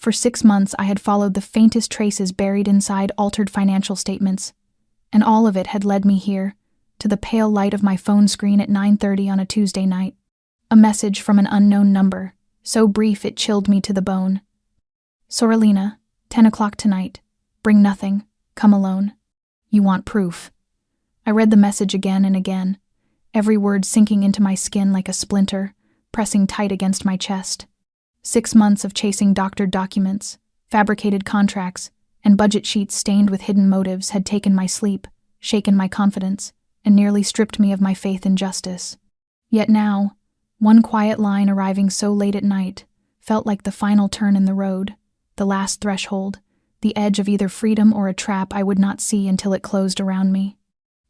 For 6 months I had followed the faintest traces buried inside altered financial statements, and all of it had led me here, to the pale light of my phone screen at 9:30 on a Tuesday night. A message from an unknown number, so brief it chilled me to the bone. Soralina, 10 o'clock tonight. Bring nothing. Come alone. You want proof. I read the message again and again, every word sinking into my skin like a splinter, pressing tight against my chest. 6 months of chasing doctored documents, fabricated contracts, and budget sheets stained with hidden motives had taken my sleep, shaken my confidence, and nearly stripped me of my faith in justice. Yet now, one quiet line arriving so late at night felt like the final turn in the road, the last threshold, the edge of either freedom or a trap I would not see until it closed around me.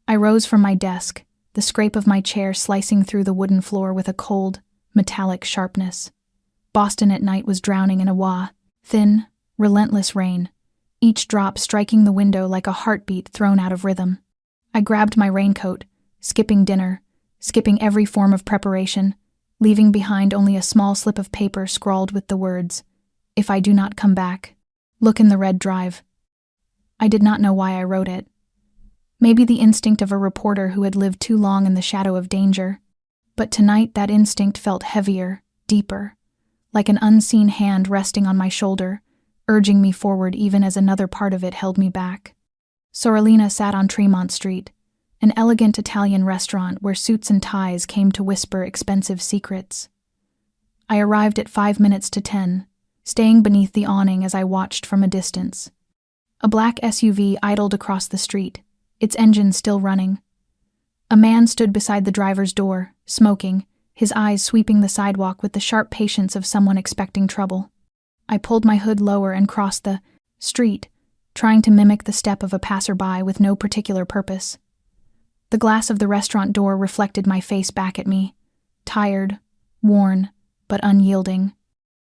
I rose from my desk, the scrape of my chair slicing through the wooden floor with a cold, metallic sharpness. Boston at night was drowning in a thin, relentless rain, each drop striking the window like a heartbeat thrown out of rhythm. I grabbed my raincoat, skipping dinner, skipping every form of preparation, leaving behind only a small slip of paper scrawled with the words, "If I do not come back, look in the red drive." I did not know why I wrote it. Maybe the instinct of a reporter who had lived too long in the shadow of danger. But tonight that instinct felt heavier, deeper, like an unseen hand resting on my shoulder, urging me forward even as another part of it held me back. Soralina sat on Tremont Street, an elegant Italian restaurant where suits and ties came to whisper expensive secrets. I arrived at 5 minutes to 10, staying beneath the awning as I watched from a distance. A black SUV idled across the street, its engine still running. A man stood beside the driver's door, smoking, his eyes sweeping the sidewalk with the sharp patience of someone expecting trouble. I pulled my hood lower and crossed the street, trying to mimic the step of a passerby with no particular purpose. The glass of the restaurant door reflected my face back at me, tired, worn, but unyielding.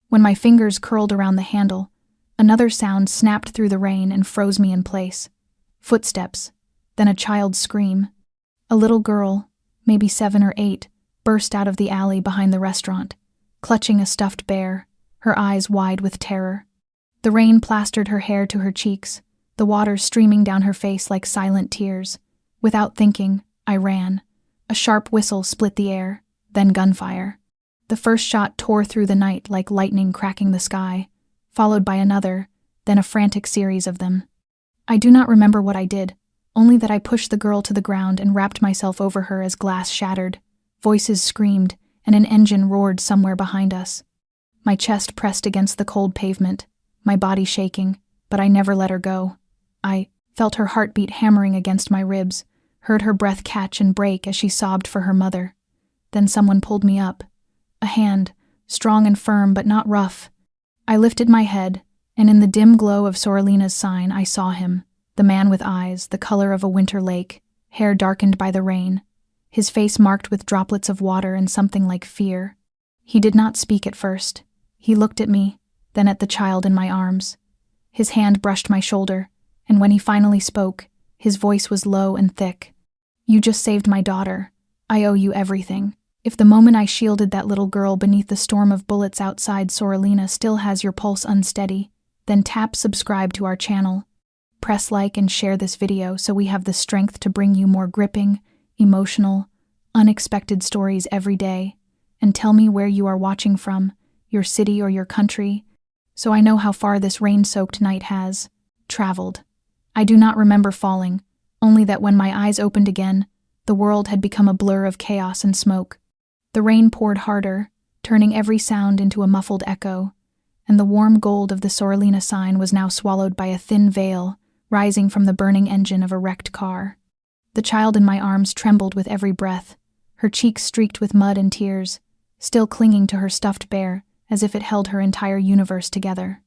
When my fingers curled around the handle, another sound snapped through the rain and froze me in place. Footsteps, then a child's scream. A little girl, maybe 7 or 8, burst out of the alley behind the restaurant, clutching a stuffed bear, her eyes wide with terror. The rain plastered her hair to her cheeks, the water streaming down her face like silent tears. Without thinking, I ran. A sharp whistle split the air, then gunfire. The first shot tore through the night like lightning cracking the sky, followed by another, then a frantic series of them. I do not remember what I did, only that I pushed the girl to the ground and wrapped myself over her as glass shattered. Voices screamed, and an engine roared somewhere behind us. My chest pressed against the cold pavement, my body shaking, but I never let her go. I felt her heartbeat hammering against my ribs, heard her breath catch and break as she sobbed for her mother. Then someone pulled me up. A hand, strong and firm but not rough. I lifted my head, and in the dim glow of Soralina's sign I saw him, the man with eyes the color of a winter lake, hair darkened by the rain, his face marked with droplets of water and something like fear. He did not speak at first. He looked at me, then at the child in my arms. His hand brushed my shoulder, and when he finally spoke, his voice was low and thick. "You just saved my daughter. I owe you everything. If the moment I shielded that little girl beneath the storm of bullets outside Soralina still has your pulse unsteady, then tap subscribe to our channel. Press like and share this video so we have the strength to bring you more gripping, emotional, unexpected stories every day. And tell me where you are watching from, your city or your country, so I know how far this rain-soaked night has traveled. I do not remember falling, only that when my eyes opened again, the world had become a blur of chaos and smoke. The rain poured harder, turning every sound into a muffled echo, and the warm gold of the Soralina sign was now swallowed by a thin veil rising from the burning engine of a wrecked car. The child in my arms trembled with every breath, her cheeks streaked with mud and tears, still clinging to her stuffed bear as if it held her entire universe together.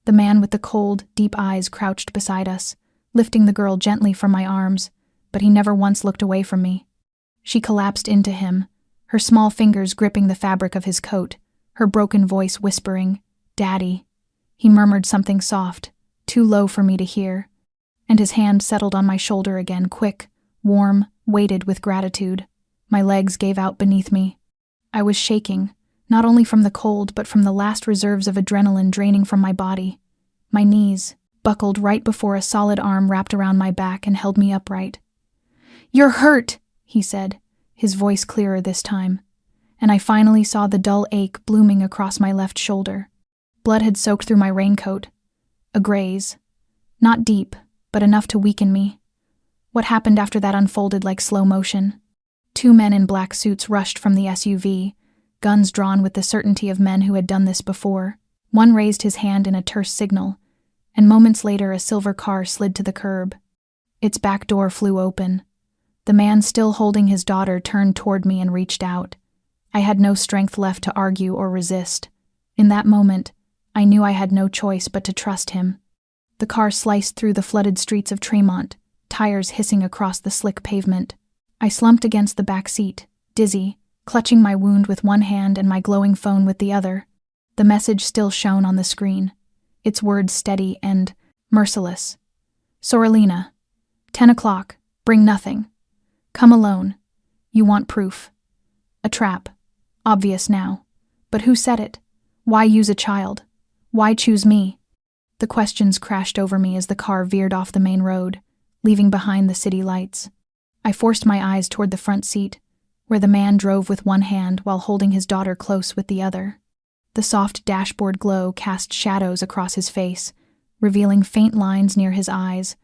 The man with the cold, deep eyes crouched beside us, lifting the girl gently from my arms, but he never once looked away from me. She collapsed into him, her small fingers gripping the fabric of his coat, her broken voice whispering, "Daddy." He murmured something soft, too low for me to hear, and his hand settled on my shoulder again, quick, warm, weighted with gratitude. My legs gave out beneath me. I was shaking, not only from the cold but from the last reserves of adrenaline draining from my body. My knees buckled right before a solid arm wrapped around my back and held me upright. "You're hurt," he said, his voice clearer this time, and I finally saw the dull ache blooming across my left shoulder. Blood had soaked through my raincoat. A graze. Not deep, but enough to weaken me. What happened after that unfolded like slow motion. 2 men in black suits rushed from the SUV, guns drawn with the certainty of men who had done this before. One raised his hand in a terse signal, and moments later a silver car slid to the curb. Its back door flew open. The man still holding his daughter turned toward me and reached out. I had no strength left to argue or resist. In that moment, I knew I had no choice but to trust him. The car sliced through the flooded streets of Tremont, tires hissing across the slick pavement. I slumped against the back seat, dizzy, clutching my wound with one hand and my glowing phone with the other. The message still shone on the screen, its words steady and merciless. "Sorelina, 10 o'clock, bring nothing. Come alone. You want proof. A trap. Obvious now. But who said it? Why use a child? Why choose me?" The questions crashed over me as the car veered off the main road, leaving behind the city lights. I forced my eyes toward the front seat, where the man drove with one hand while holding his daughter close with the other. The soft dashboard glow cast shadows across his face, revealing faint lines near his eyes,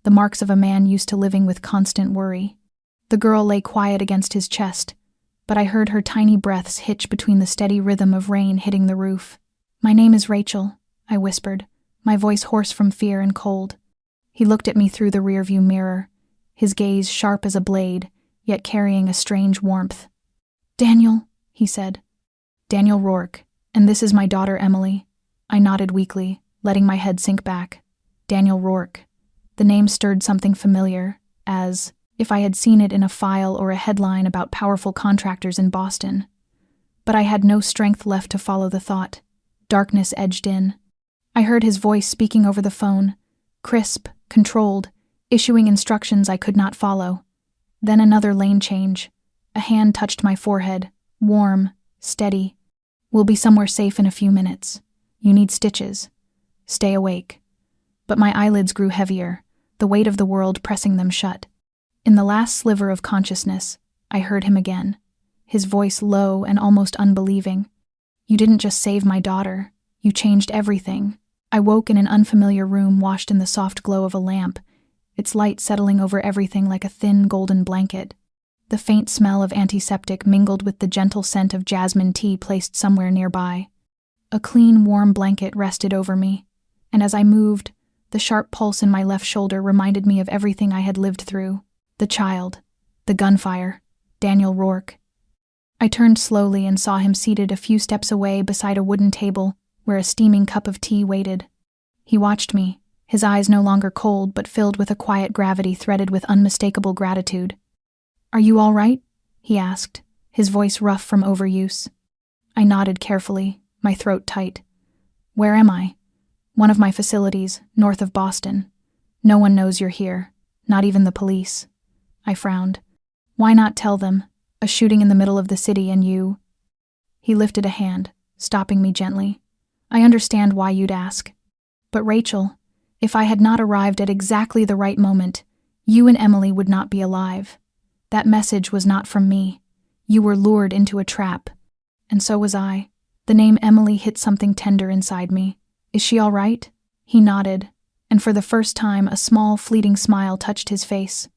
the marks of a man used to living with constant worry. The girl lay quiet against his chest, but I heard her tiny breaths hitch between the steady rhythm of rain hitting the roof. "My name is Rachel," I whispered, my voice hoarse from fear and cold. He looked at me through the rearview mirror, his gaze sharp as a blade, yet carrying a strange warmth. "Daniel," he said. "Daniel Rourke, and this is my daughter Emily." I nodded weakly, letting my head sink back. Daniel Rourke. The name stirred something familiar, as if I had seen it in a file or a headline about powerful contractors in Boston. But I had no strength left to follow the thought. Darkness edged in. I heard his voice speaking over the phone, crisp, controlled, issuing instructions I could not follow. Then another lane change. A hand touched my forehead, warm, steady. "We'll be somewhere safe in a few minutes. You need stitches. Stay awake." But my eyelids grew heavier, the weight of the world pressing them shut. In the last sliver of consciousness, I heard him again, his voice low and almost unbelieving. "You didn't just save my daughter. You changed everything." I woke in an unfamiliar room washed in the soft glow of a lamp, its light settling over everything like a thin golden blanket. The faint smell of antiseptic mingled with the gentle scent of jasmine tea placed somewhere nearby. A clean, warm blanket rested over me, and as I moved, the sharp pulse in my left shoulder reminded me of everything I had lived through. The child, the gunfire, Daniel Rourke. I turned slowly and saw him seated a few steps away beside a wooden table where a steaming cup of tea waited. He watched me, his eyes no longer cold but filled with a quiet gravity threaded with unmistakable gratitude. "Are you all right?" he asked, his voice rough from overuse. I nodded carefully, my throat tight. "Where am I?" "One of my facilities, north of Boston. No one knows you're here, not even the police." I frowned. "Why not tell them? A shooting in the middle of the city and you—" He lifted a hand, stopping me gently. "I understand why you'd ask. But Rachel, if I had not arrived at exactly the right moment, you and Emily would not be alive. That message was not from me. You were lured into a trap. And so was I." The name Emily hit something tender inside me. "Is she all right?" He nodded, and for the first time a small, fleeting smile touched his face.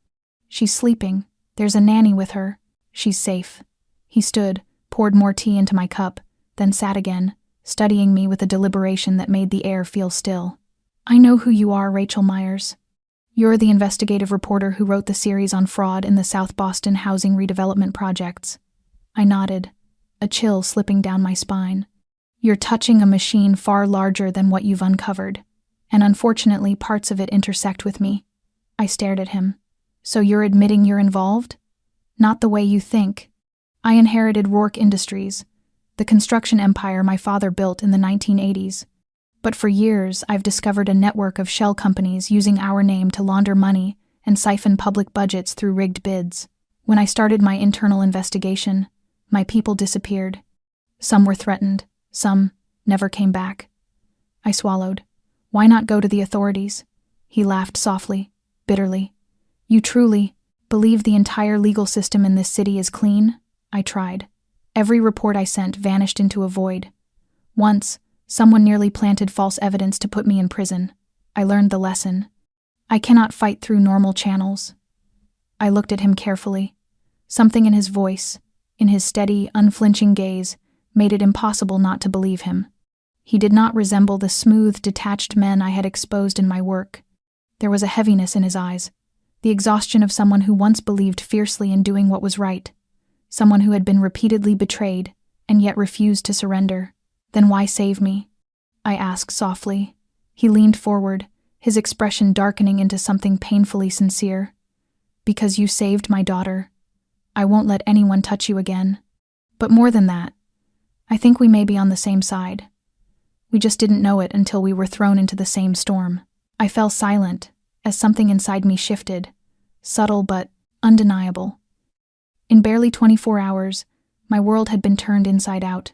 "She's sleeping. There's a nanny with her. She's safe." He stood, poured more tea into my cup, then sat again, studying me with a deliberation that made the air feel still. "I know who you are, Rachel Myers. You're the investigative reporter who wrote the series on fraud in the South Boston housing redevelopment projects." I nodded, a chill slipping down my spine. "You're touching a machine far larger than what you've uncovered, and unfortunately parts of it intersect with me." I stared at him. "So you're admitting you're involved?" "Not the way you think. I inherited Rourke Industries, the construction empire my father built in the 1980s. But for years, I've discovered a network of shell companies using our name to launder money and siphon public budgets through rigged bids. When I started my internal investigation, my people disappeared. Some were threatened, some never came back. I swallowed. Why not go to the authorities? He laughed softly, bitterly. You truly believe the entire legal system in this city is clean? I tried. Every report I sent vanished into a void. Once, someone nearly planted false evidence to put me in prison. I learned the lesson. I cannot fight through normal channels. I looked at him carefully. Something in his voice, in his steady, unflinching gaze, made it impossible not to believe him. He did not resemble the smooth, detached men I had exposed in my work. There was a heaviness in his eyes, the exhaustion of someone who once believed fiercely in doing what was right, someone who had been repeatedly betrayed and yet refused to surrender. Then why save me? I asked softly. He leaned forward, his expression darkening into something painfully sincere. Because you saved my daughter. I won't let anyone touch you again. But more than that, I think we may be on the same side. We just didn't know it until we were thrown into the same storm. I fell silent as something inside me shifted, subtle but undeniable. In barely 24 hours, my world had been turned inside out.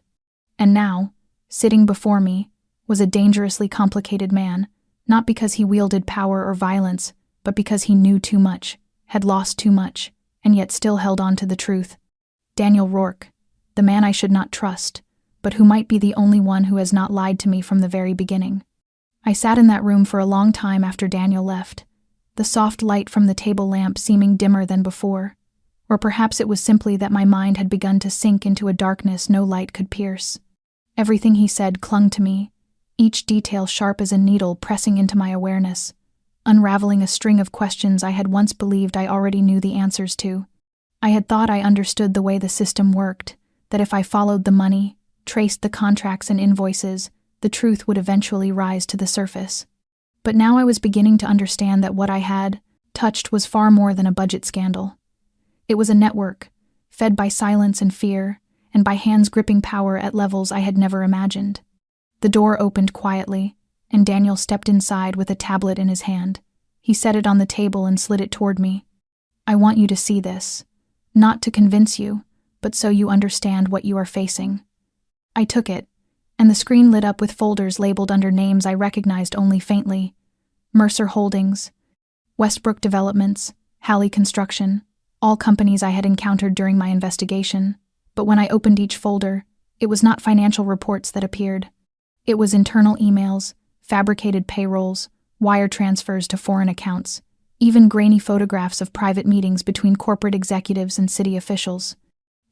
And now, sitting before me, was a dangerously complicated man, not because he wielded power or violence, but because he knew too much, had lost too much, and yet still held on to the truth. Daniel Rourke, the man I should not trust, but who might be the only one who has not lied to me from the very beginning. I sat in that room for a long time after Daniel left, the soft light from the table lamp seeming dimmer than before. Or perhaps it was simply that my mind had begun to sink into a darkness no light could pierce. Everything he said clung to me, each detail sharp as a needle pressing into my awareness, unraveling a string of questions I had once believed I already knew the answers to. I had thought I understood the way the system worked, that if I followed the money, traced the contracts and invoices, the truth would eventually rise to the surface. But now I was beginning to understand that what I had touched was far more than a budget scandal. It was a network, fed by silence and fear, and by hands gripping power at levels I had never imagined. The door opened quietly, and Daniel stepped inside with a tablet in his hand. He set it on the table and slid it toward me. I want you to see this, not to convince you, but so you understand what you are facing. I took it, and the screen lit up with folders labeled under names I recognized only faintly. Mercer Holdings, Westbrook Developments, Halley Construction, all companies I had encountered during my investigation. But when I opened each folder, it was not financial reports that appeared. It was internal emails, fabricated payrolls, wire transfers to foreign accounts, even grainy photographs of private meetings between corporate executives and city officials.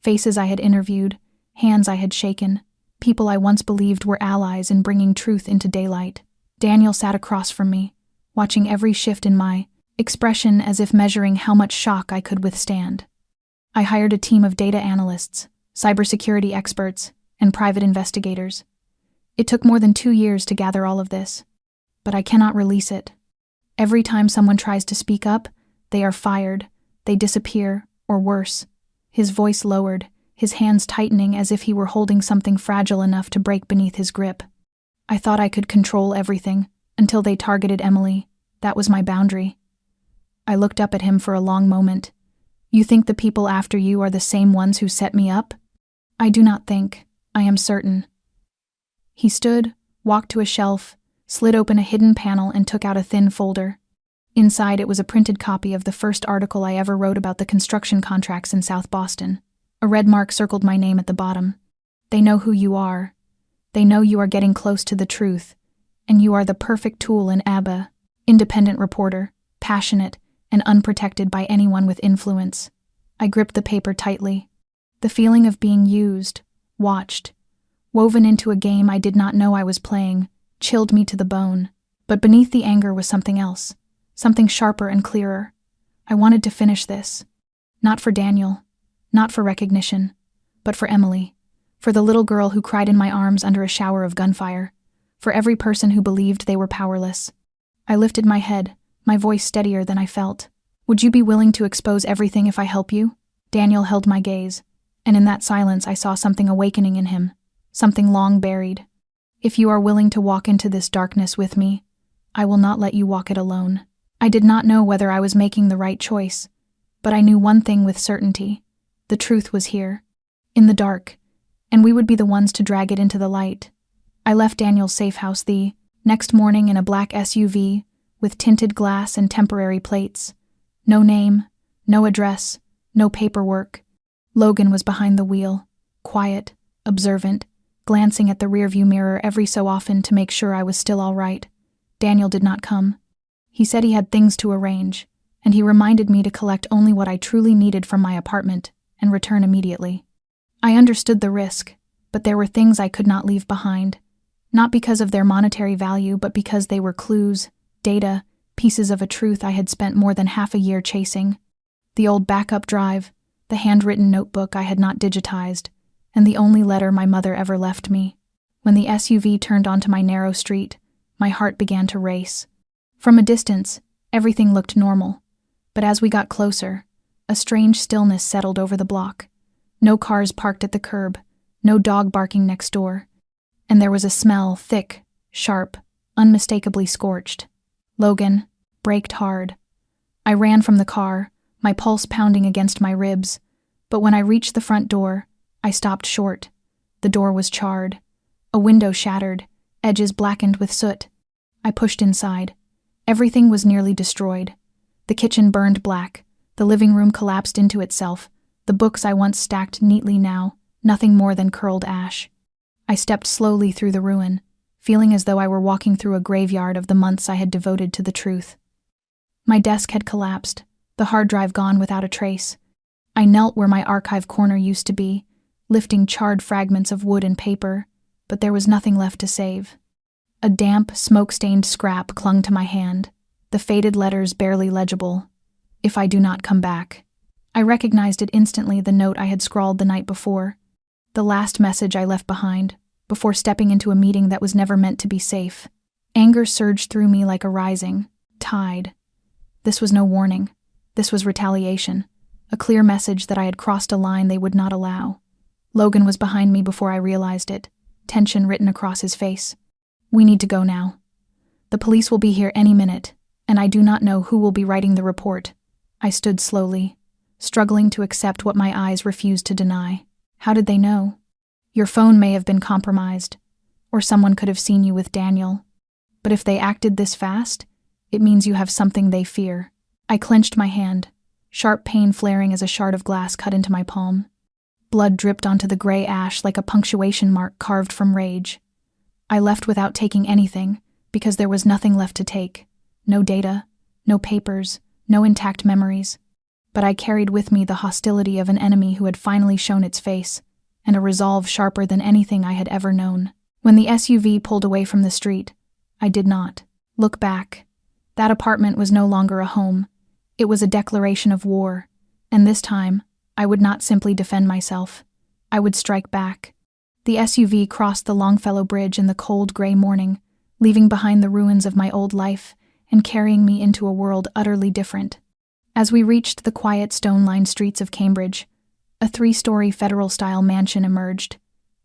Faces I had interviewed, hands I had shaken, people I once believed were allies in bringing truth into daylight. Daniel sat across from me, watching every shift in my expression as if measuring how much shock I could withstand. I hired a team of data analysts, cybersecurity experts, and private investigators. It took more than 2 years to gather all of this, but I cannot release it. Every time someone tries to speak up, they are fired, they disappear, or worse. His voice lowered, his hands tightening as if he were holding something fragile enough to break beneath his grip. I thought I could control everything, until they targeted Emily. That was my boundary. I looked up at him for a long moment. You think the people after you are the same ones who set me up? I do not think. I am certain. He stood, walked to a shelf, slid open a hidden panel and took out a thin folder. Inside it was a printed copy of the first article I ever wrote about the construction contracts in South Boston. A red mark circled my name at the bottom. They know who you are. They know you are getting close to the truth, and you are the perfect tool in ABBA, independent reporter, passionate, and unprotected by anyone with influence. I gripped the paper tightly. The feeling of being used, watched, woven into a game I did not know I was playing, chilled me to the bone. But beneath the anger was something else, something sharper and clearer. I wanted to finish this. Not for Daniel, not for recognition, but for Emily, for the little girl who cried in my arms under a shower of gunfire, for every person who believed they were powerless. I lifted my head, my voice steadier than I felt. Would you be willing to expose everything if I help you? Daniel held my gaze, and in that silence I saw something awakening in him, something long buried. If you are willing to walk into this darkness with me, I will not let you walk it alone. I did not know whether I was making the right choice, but I knew one thing with certainty. The truth was here. In the dark, and we would be the ones to drag it into the light. I left Daniel's safe house the next morning in a black SUV with tinted glass and temporary plates. No name, no address, no paperwork. Logan was behind the wheel, quiet, observant, glancing at the rearview mirror every so often to make sure I was still all right. Daniel did not come. He said he had things to arrange, and he reminded me to collect only what I truly needed from my apartment and return immediately. I understood the risk, but there were things I could not leave behind, not because of their monetary value, but because they were clues, data, pieces of a truth I had spent more than half a year chasing. The old backup drive, the handwritten notebook I had not digitized, and the only letter my mother ever left me. When the SUV turned onto my narrow street, my heart began to race. From a distance, everything looked normal, but as we got closer, a strange stillness settled over the block. No cars parked at the curb, no dog barking next door, and there was a smell, thick, sharp, unmistakably scorched. Logan braked hard. I ran from the car, my pulse pounding against my ribs, but when I reached the front door, I stopped short. The door was charred, a window shattered, edges blackened with soot. I pushed inside. Everything was nearly destroyed. The kitchen burned black, the living room collapsed into itself, the books I once stacked neatly now, nothing more than curled ash. I stepped slowly through the ruin, feeling as though I were walking through a graveyard of the months I had devoted to the truth. My desk had collapsed, the hard drive gone without a trace. I knelt where my archive corner used to be, lifting charred fragments of wood and paper, but there was nothing left to save. A damp, smoke-stained scrap clung to my hand, the faded letters barely legible. "If I do not come back." I recognized it instantly, the note I had scrawled the night before. The last message I left behind, before stepping into a meeting that was never meant to be safe. Anger surged through me like a rising tide. This was no warning. This was retaliation, a clear message that I had crossed a line they would not allow. Logan was behind me before I realized it, tension written across his face. "We need to go now. The police will be here any minute, and I do not know who will be writing the report." I stood slowly, struggling to accept what my eyes refused to deny. How did they know? "Your phone may have been compromised, or someone could have seen you with Daniel. But if they acted this fast, it means you have something they fear." I clenched my hand, sharp pain flaring as a shard of glass cut into my palm. Blood dripped onto the gray ash like a punctuation mark carved from rage. I left without taking anything, because there was nothing left to take. No data, no papers, no intact memories. But I carried with me the hostility of an enemy who had finally shown its face, and a resolve sharper than anything I had ever known. When the SUV pulled away from the street, I did not look back. That apartment was no longer a home. It was a declaration of war, and this time, I would not simply defend myself. I would strike back. The SUV crossed the Longfellow Bridge in the cold gray morning, leaving behind the ruins of my old life and carrying me into a world utterly different. As we reached the quiet stone-lined streets of Cambridge, a 3-story federal-style mansion emerged,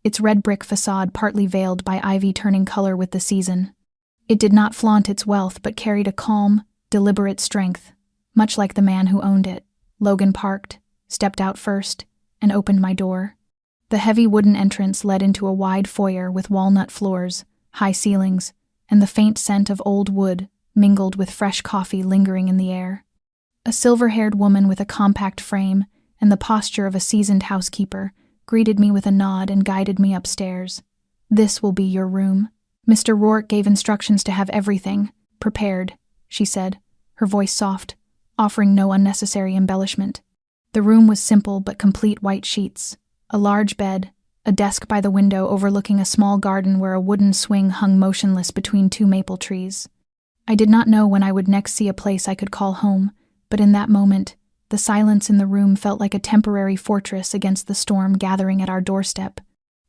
its red brick facade partly veiled by ivy turning color with the season. It did not flaunt its wealth but carried a calm, deliberate strength, much like the man who owned it. Logan parked, stepped out first, and opened my door. The heavy wooden entrance led into a wide foyer with walnut floors, high ceilings, and the faint scent of old wood mingled with fresh coffee lingering in the air. A silver-haired woman with a compact frame and the posture of a seasoned housekeeper greeted me with a nod and guided me upstairs. "This will be your room. Mr. Rourke gave instructions to have everything prepared," she said, her voice soft, offering no unnecessary embellishment. The room was simple but complete: white sheets, a large bed, a desk by the window overlooking a small garden where a wooden swing hung motionless between 2 maple trees. I did not know when I would next see a place I could call home, but in that moment, the silence in the room felt like a temporary fortress against the storm gathering at our doorstep.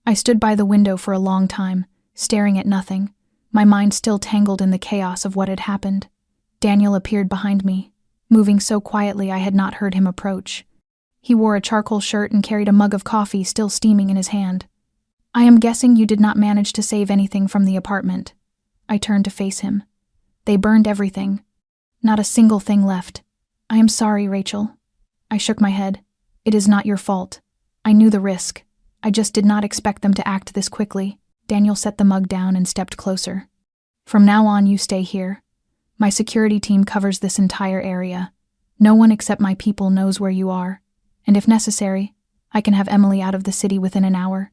I stood by the window for a long time, staring at nothing, my mind still tangled in the chaos of what had happened. Daniel appeared behind me, moving so quietly I had not heard him approach. He wore a charcoal shirt and carried a mug of coffee still steaming in his hand. "I am guessing you did not manage to save anything from the apartment." I turned to face him. "They burned everything. Not a single thing left." "I am sorry, Rachel." I shook my head. "It is not your fault. I knew the risk. I just did not expect them to act this quickly. Daniel set the mug down and stepped closer. From now on, you stay here. My security team covers this entire area. No one except my people knows where you are. And if necessary, I can have Emily out of the city within an hour.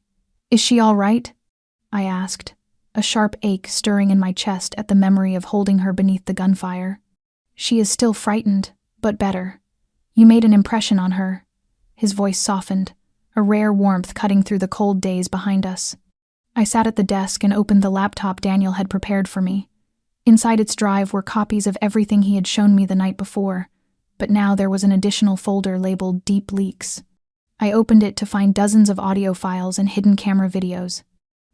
Is she all right? I asked, a sharp ache stirring in my chest at the memory of holding her beneath the gunfire. She is still frightened, but better. You made an impression on her. His voice softened, a rare warmth cutting through the cold days behind us. I sat at the desk and opened the laptop Daniel had prepared for me. Inside its drive were copies of everything he had shown me the night before, but now there was an additional folder labeled Deep Leaks. I opened it to find dozens of audio files and hidden camera videos.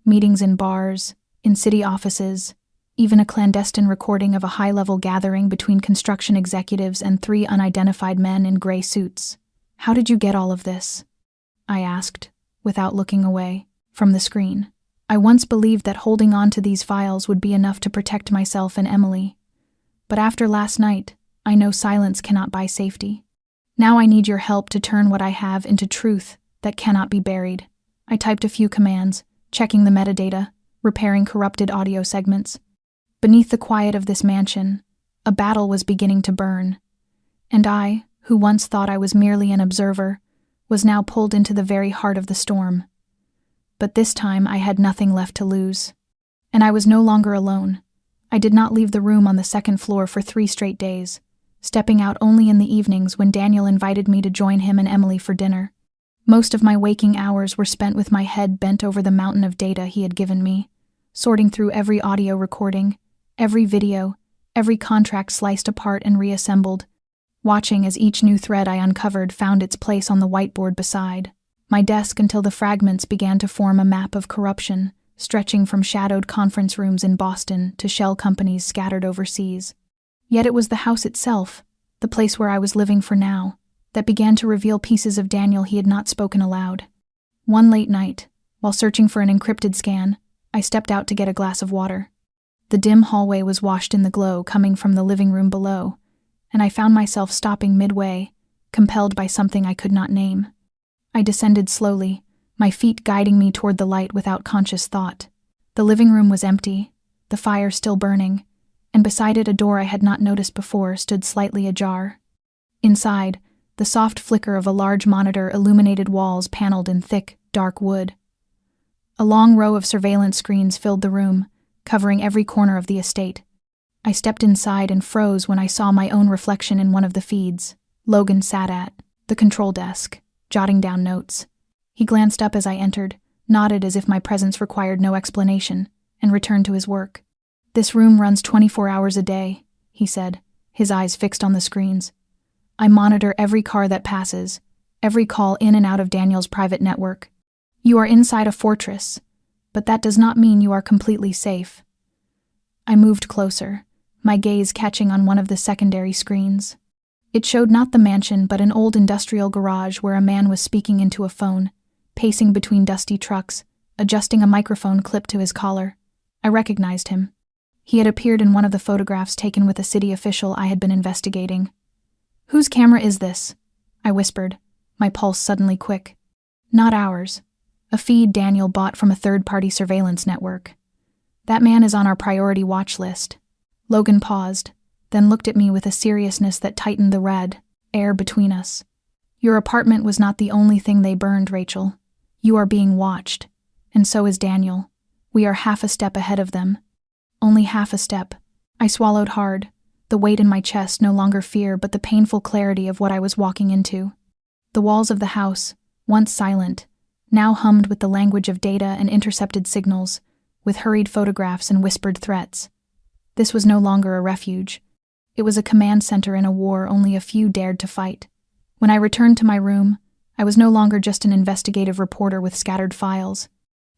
Meetings in bars, in city offices, even a clandestine recording of a high-level gathering between construction executives and 3 unidentified men in gray suits. How did you get all of this? I asked, without looking away from the screen. I once believed that holding on to these files would be enough to protect myself and Emily. But after last night, I know silence cannot buy safety. Now I need your help to turn what I have into truth that cannot be buried. I typed a few commands, checking the metadata, repairing corrupted audio segments. Beneath the quiet of this mansion, a battle was beginning to burn. And I, who once thought I was merely an observer, was now pulled into the very heart of the storm. But this time I had nothing left to lose. And I was no longer alone. I did not leave the room on the 2nd floor for 3 straight days, stepping out only in the evenings when Daniel invited me to join him and Emily for dinner. Most of my waking hours were spent with my head bent over the mountain of data he had given me, sorting through every audio recording, every video, every contract sliced apart and reassembled, watching as each new thread I uncovered found its place on the whiteboard beside my desk until the fragments began to form a map of corruption, stretching from shadowed conference rooms in Boston to shell companies scattered overseas. Yet it was the house itself, the place where I was living for now, that began to reveal pieces of Daniel he had not spoken aloud. One late night, while searching for an encrypted scan, I stepped out to get a glass of water. The dim hallway was washed in the glow coming from the living room below, and I found myself stopping midway, compelled by something I could not name. I descended slowly, my feet guiding me toward the light without conscious thought. The living room was empty, the fire still burning, and beside it a door I had not noticed before stood slightly ajar. Inside, the soft flicker of a large monitor illuminated walls paneled in thick, dark wood. A long row of surveillance screens filled the room, covering every corner of the estate. I stepped inside and froze when I saw my own reflection in one of the feeds. Logan sat at the control desk, jotting down notes. He glanced up as I entered, nodded as if my presence required no explanation, and returned to his work. "This room runs 24 hours a day," he said, his eyes fixed on the screens. "I monitor every car that passes, every call in and out of Daniel's private network. You are inside a fortress, but that does not mean you are completely safe." I moved closer, my gaze catching on one of the secondary screens. It showed not the mansion but an old industrial garage where a man was speaking into a phone, pacing between dusty trucks, adjusting a microphone clipped to his collar. I recognized him. He had appeared in one of the photographs taken with a city official I had been investigating. "Whose camera is this?" I whispered, my pulse suddenly quick. "Not ours. A feed Daniel bought from a third-party surveillance network. That man is on our priority watch list." Logan paused, then looked at me with a seriousness that tightened the red air between us. "Your apartment was not the only thing they burned, Rachel. You are being watched, and so is Daniel. We are half a step ahead of them." Only half a step. I swallowed hard, the weight in my chest no longer fear but the painful clarity of what I was walking into. The walls of the house, once silent, now hummed with the language of data and intercepted signals, with hurried photographs and whispered threats. This was no longer a refuge. It was a command center in a war only a few dared to fight. When I returned to my room, I was no longer just an investigative reporter with scattered files.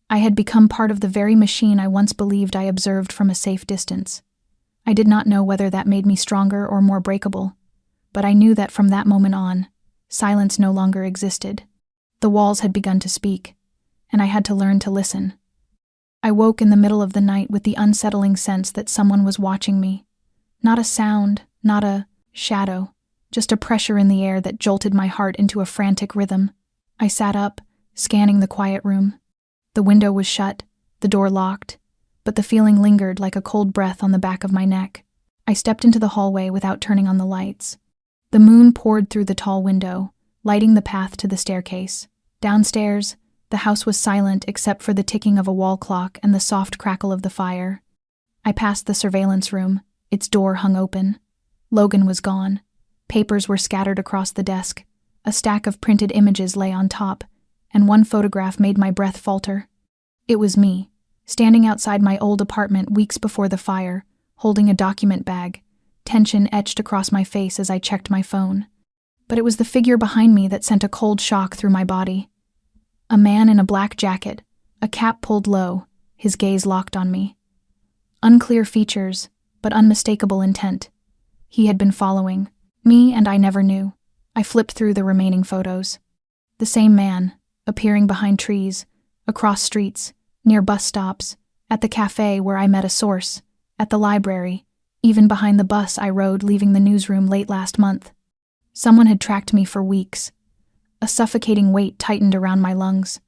I had become part of the very machine I once believed I observed from a safe distance. I did not know whether that made me stronger or more breakable, but I knew that from that moment on, silence no longer existed. The walls had begun to speak, and I had to learn to listen. I woke in the middle of the night with the unsettling sense that someone was watching me. Not a sound, not a shadow, just a pressure in the air that jolted my heart into a frantic rhythm. I sat up, scanning the quiet room. The window was shut, the door locked, but the feeling lingered like a cold breath on the back of my neck. I stepped into the hallway without turning on the lights. The moon poured through the tall window, lighting the path to the staircase. Downstairs, the house was silent except for the ticking of a wall clock and the soft crackle of the fire. I passed the surveillance room, its door hung open. Logan was gone. Papers were scattered across the desk. A stack of printed images lay on top, and one photograph made my breath falter. It was me, standing outside my old apartment weeks before the fire, holding a document bag, tension etched across my face as I checked my phone. But it was the figure behind me that sent a cold shock through my body. A man in a black jacket, a cap pulled low, his gaze locked on me. Unclear features, but unmistakable intent. He had been following me, and I never knew. I flipped through the remaining photos. The same man, appearing behind trees, across streets, near bus stops, at the cafe where I met a source, at the library, even behind the bus I rode leaving the newsroom late last month. Someone had tracked me for weeks. A suffocating weight tightened around my lungs.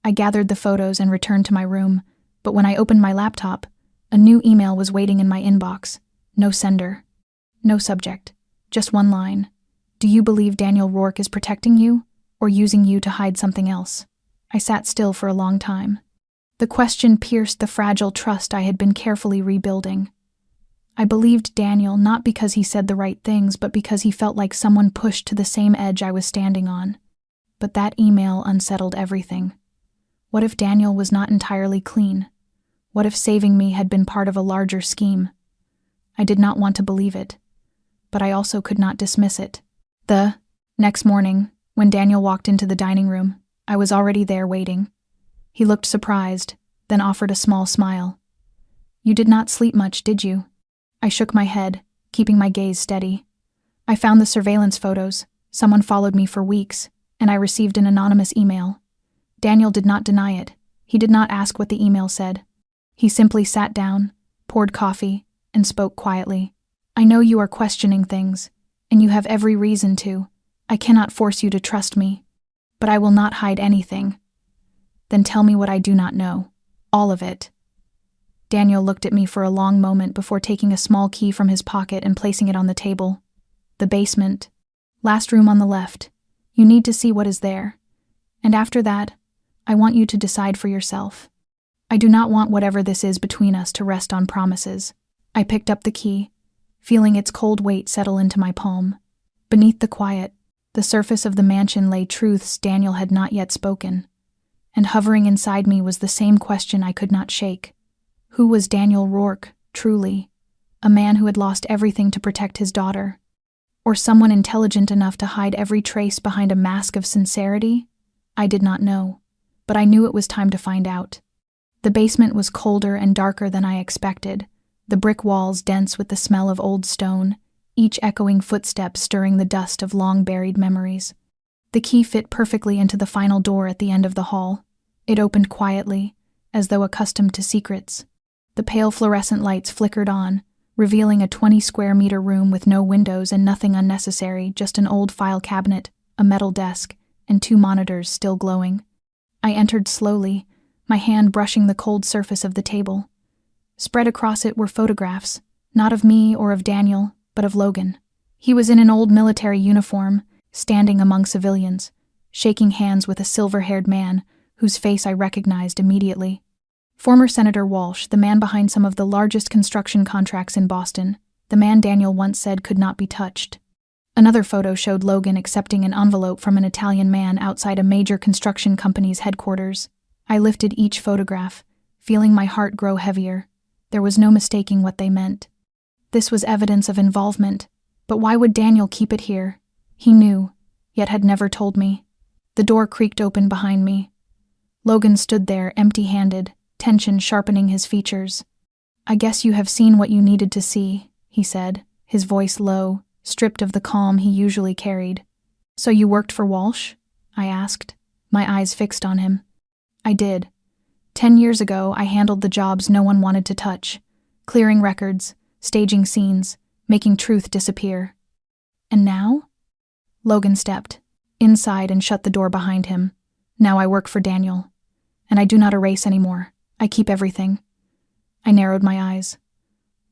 I gathered the photos and returned to my room, but when I opened my laptop, a new email was waiting in my inbox. No sender. No subject. Just one line. Do you believe Daniel Rourke is protecting you, or using you to hide something else? I sat still for a long time. The question pierced the fragile trust I had been carefully rebuilding. I believed Daniel not because he said the right things, but because he felt like someone pushed to the same edge I was standing on. But that email unsettled everything. What if Daniel was not entirely clean? What if saving me had been part of a larger scheme? I did not want to believe it, but I also could not dismiss it. The next morning, when Daniel walked into the dining room, I was already there waiting. He looked surprised, then offered a small smile. You did not sleep much, did you? I shook my head, keeping my gaze steady. I found the surveillance photos. Someone followed me for weeks, and I received an anonymous email. Daniel did not deny it. He did not ask what the email said. He simply sat down, poured coffee, and spoke quietly. I know you are questioning things, and you have every reason to. I cannot force you to trust me, but I will not hide anything. Then tell me what I do not know. All of it. Daniel looked at me for a long moment before taking a small key from his pocket and placing it on the table. The basement. Last room on the left. You need to see what is there. And after that, I want you to decide for yourself. I do not want whatever this is between us to rest on promises. I picked up the key, feeling its cold weight settle into my palm. Beneath the quiet, the surface of the mansion lay truths Daniel had not yet spoken. And hovering inside me was the same question I could not shake. Who was Daniel Rourke, truly? A man who had lost everything to protect his daughter? Or someone intelligent enough to hide every trace behind a mask of sincerity? I did not know, but I knew it was time to find out. The basement was colder and darker than I expected, the brick walls dense with the smell of old stone, each echoing footstep stirring the dust of long-buried memories. The key fit perfectly into the final door at the end of the hall. It opened quietly, as though accustomed to secrets. The pale fluorescent lights flickered on, revealing a 20-square-meter room with no windows and nothing unnecessary, just an old file cabinet, a metal desk, and 2 monitors still glowing. I entered slowly, my hand brushing the cold surface of the table. Spread across it were photographs, not of me or of Daniel, but of Logan. He was in an old military uniform, standing among civilians, shaking hands with a silver-haired man whose face I recognized immediately. Former Senator Walsh, the man behind some of the largest construction contracts in Boston, the man Daniel once said could not be touched. Another photo showed Logan accepting an envelope from an Italian man outside a major construction company's headquarters. I lifted each photograph, feeling my heart grow heavier. There was no mistaking what they meant. This was evidence of involvement, but why would Daniel keep it here? He knew, yet had never told me. The door creaked open behind me. Logan stood there, empty-handed, tension sharpening his features. I guess you have seen what you needed to see, he said, his voice low, stripped of the calm he usually carried. So you worked for Walsh? I asked, my eyes fixed on him. I did. 10 years ago, I handled the jobs no one wanted to touch, clearing records, staging scenes, making truth disappear. And now? Logan stepped inside and shut the door behind him. Now I work for Daniel. And I do not erase anymore. I keep everything. I narrowed my eyes.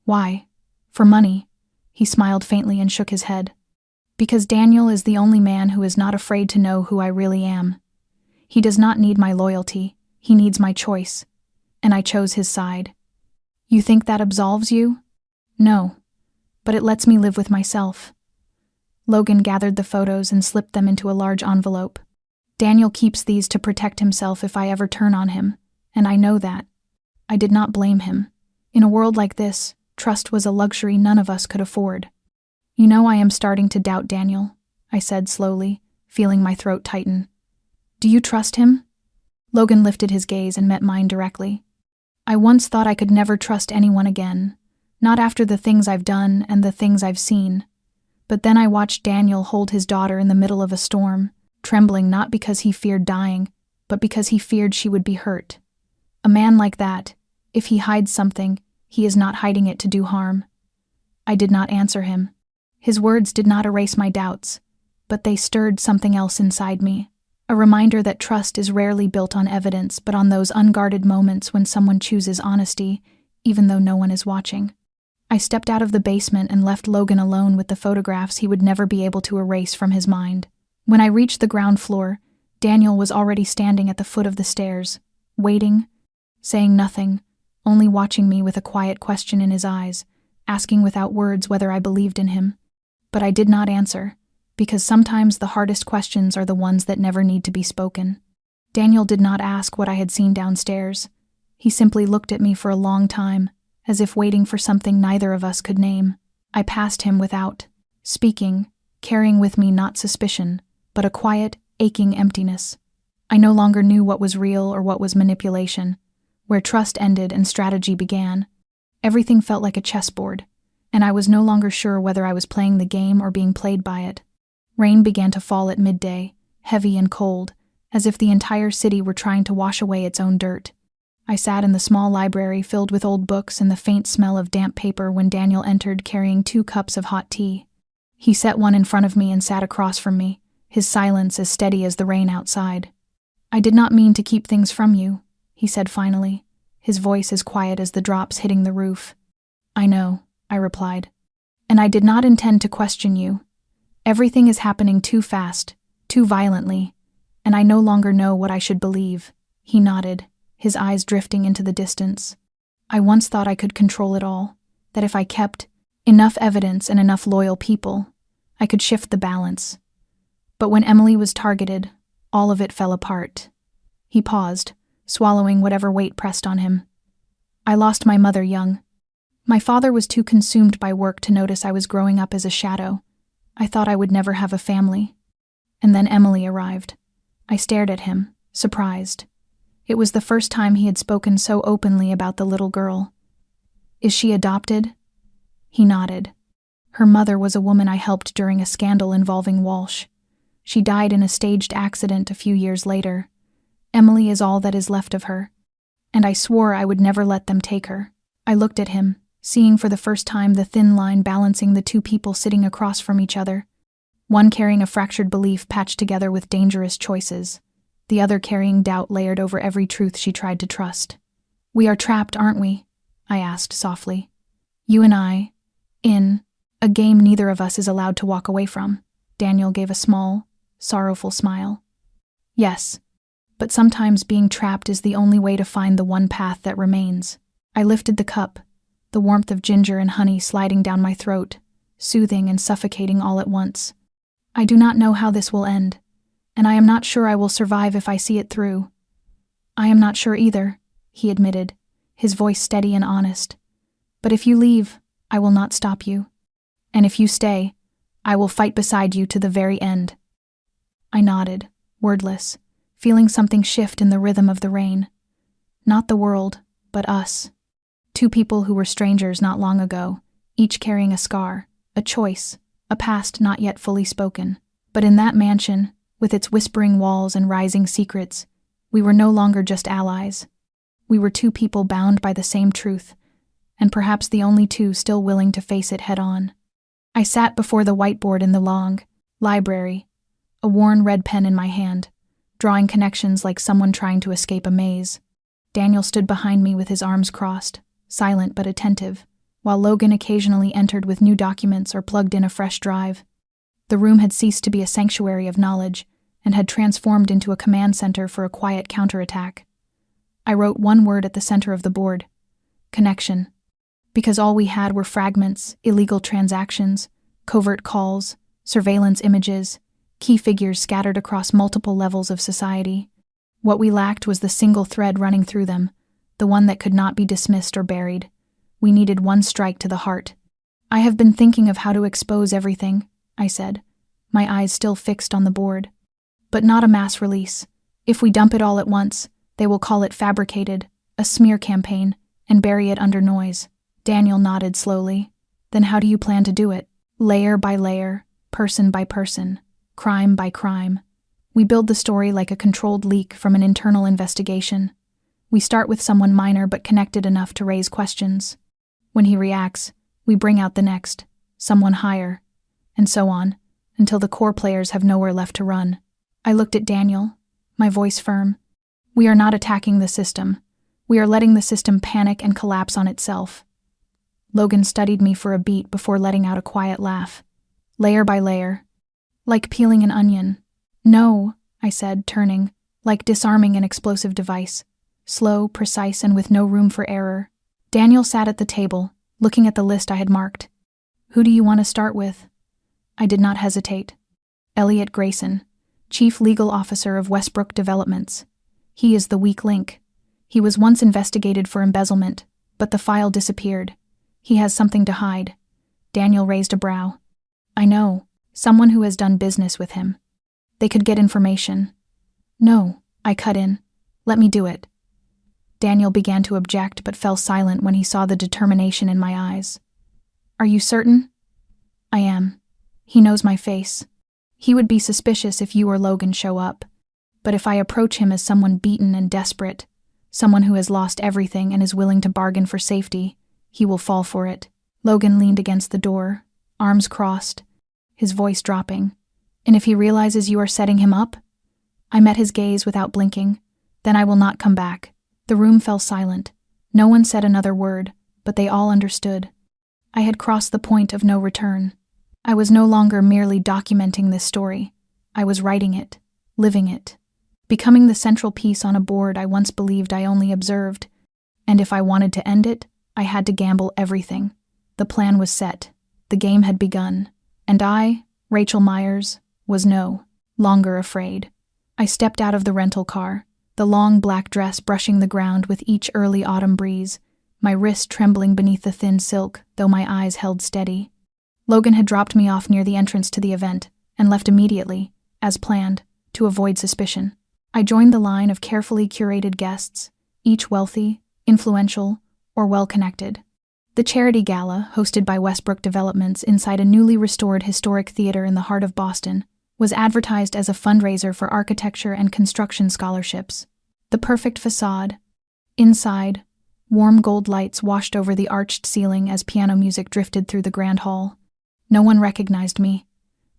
Why? For money. He smiled faintly and shook his head. Because Daniel is the only man who is not afraid to know who I really am. He does not need my loyalty. He needs my choice. And I chose his side. You think that absolves you? No. But it lets me live with myself. Logan gathered the photos and slipped them into a large envelope. Daniel keeps these to protect himself if I ever turn on him, and I know that. I did not blame him. In a world like this, trust was a luxury none of us could afford. You know, I am starting to doubt Daniel, I said slowly, feeling my throat tighten. Do you trust him? Logan lifted his gaze and met mine directly. I once thought I could never trust anyone again, not after the things I've done and the things I've seen. But then I watched Daniel hold his daughter in the middle of a storm, trembling not because he feared dying, but because he feared she would be hurt. A man like that, if he hides something, he is not hiding it to do harm. I did not answer him. His words did not erase my doubts, but they stirred something else inside me, a reminder that trust is rarely built on evidence but on those unguarded moments when someone chooses honesty, even though no one is watching. I stepped out of the basement and left Logan alone with the photographs he would never be able to erase from his mind. When I reached the ground floor, Daniel was already standing at the foot of the stairs, waiting, saying nothing, only watching me with a quiet question in his eyes, asking without words whether I believed in him. But I did not answer, because sometimes the hardest questions are the ones that never need to be spoken. Daniel did not ask what I had seen downstairs. He simply looked at me for a long time, as if waiting for something neither of us could name. I passed him without speaking, carrying with me not suspicion, but a quiet, aching emptiness. I no longer knew what was real or what was manipulation, where trust ended and strategy began. Everything felt like a chessboard, and I was no longer sure whether I was playing the game or being played by it. Rain began to fall at midday, heavy and cold, as if the entire city were trying to wash away its own dirt. I sat in the small library filled with old books and the faint smell of damp paper when Daniel entered carrying 2 cups of hot tea. He set one in front of me and sat across from me, his silence as steady as the rain outside. I did not mean to keep things from you, he said finally, his voice as quiet as the drops hitting the roof. I know, I replied. And I did not intend to question you. Everything is happening too fast, too violently, and I no longer know what I should believe. He nodded, his eyes drifting into the distance. I once thought I could control it all, that if I kept enough evidence and enough loyal people, I could shift the balance. But when Emily was targeted, all of it fell apart. He paused, swallowing whatever weight pressed on him. I lost my mother young. My father was too consumed by work to notice I was growing up as a shadow. I thought I would never have a family. And then Emily arrived. I stared at him, surprised. It was the first time he had spoken so openly about the little girl. Is she adopted? He nodded. Her mother was a woman I helped during a scandal involving Walsh. She died in a staged accident a few years later. Emily is all that is left of her. And I swore I would never let them take her. I looked at him, seeing for the first time the thin line balancing the 2 people sitting across from each other. One carrying a fractured belief patched together with dangerous choices, the other carrying doubt layered over every truth she tried to trust. We are trapped, aren't we? I asked softly. You and I, in a game neither of us is allowed to walk away from. Daniel gave a small, sorrowful smile. Yes, but sometimes being trapped is the only way to find the one path that remains. I lifted the cup, the warmth of ginger and honey sliding down my throat, soothing and suffocating all at once. I do not know how this will end, and I am not sure I will survive if I see it through. I am not sure either, he admitted, his voice steady and honest. But if you leave, I will not stop you. And if you stay, I will fight beside you to the very end. I nodded, wordless, feeling something shift in the rhythm of the rain. Not the world, but us. 2 people who were strangers not long ago, each carrying a scar, a choice, a past not yet fully spoken. But in that mansion, with its whispering walls and rising secrets, we were no longer just allies. We were 2 people bound by the same truth, and perhaps the only 2 still willing to face it head-on. I sat before the whiteboard in the long library, a worn red pen in my hand, drawing connections like someone trying to escape a maze. Daniel stood behind me with his arms crossed, silent but attentive, while Logan occasionally entered with new documents or plugged in a fresh drive. The room had ceased to be a sanctuary of knowledge and had transformed into a command center for a quiet counterattack. I wrote one word at the center of the board: connection. Because all we had were fragments, illegal transactions, covert calls, surveillance images, key figures scattered across multiple levels of society. What we lacked was the single thread running through them, the one that could not be dismissed or buried. We needed one strike to the heart. I have been thinking of how to expose everything, I said, my eyes still fixed on the board. But not a mass release. If we dump it all at once, they will call it fabricated, a smear campaign, and bury it under noise. Daniel nodded slowly. Then how do you plan to do it? Layer by layer, person by person, crime by crime. We build the story like a controlled leak from an internal investigation. We start with someone minor but connected enough to raise questions. When he reacts, we bring out the next, someone higher, and so on, until the core players have nowhere left to run. I looked at Daniel, my voice firm. We are not attacking the system. We are letting the system panic and collapse on itself. Logan studied me for a beat before letting out a quiet laugh. Layer by layer. Like peeling an onion. No, I said, turning, like disarming an explosive device. Slow, precise, and with no room for error. Daniel sat at the table, looking at the list I had marked. Who do you want to start with? I did not hesitate. Elliot Grayson, Chief Legal Officer of Westbrook Developments. He is the weak link. He was once investigated for embezzlement, but the file disappeared. He has something to hide. Daniel raised a brow. I know, someone who has done business with him. They could get information. No, I cut in. Let me do it. Daniel began to object but fell silent when he saw the determination in my eyes. Are you certain? I am. He knows my face. He would be suspicious if you or Logan show up. But if I approach him as someone beaten and desperate, someone who has lost everything and is willing to bargain for safety, he will fall for it. Logan leaned against the door, arms crossed, his voice dropping. And if he realizes you are setting him up? I met his gaze without blinking. Then I will not come back. The room fell silent. No one said another word, but they all understood. I had crossed the point of no return. I was no longer merely documenting this story. I was writing it, living it, becoming the central piece on a board I once believed I only observed. And if I wanted to end it, I had to gamble everything. The plan was set. The game had begun. And I, Rachel Myers, was no longer afraid. I stepped out of the rental car, the long black dress brushing the ground with each early autumn breeze, my wrist trembling beneath the thin silk, though my eyes held steady. Logan had dropped me off near the entrance to the event and left immediately, as planned, to avoid suspicion. I joined the line of carefully curated guests, each wealthy, influential, or well-connected. The charity gala, hosted by Westbrook Developments inside a newly restored historic theater in the heart of Boston, was advertised as a fundraiser for architecture and construction scholarships. The perfect facade. Inside, warm gold lights washed over the arched ceiling as piano music drifted through the grand hall. No one recognized me.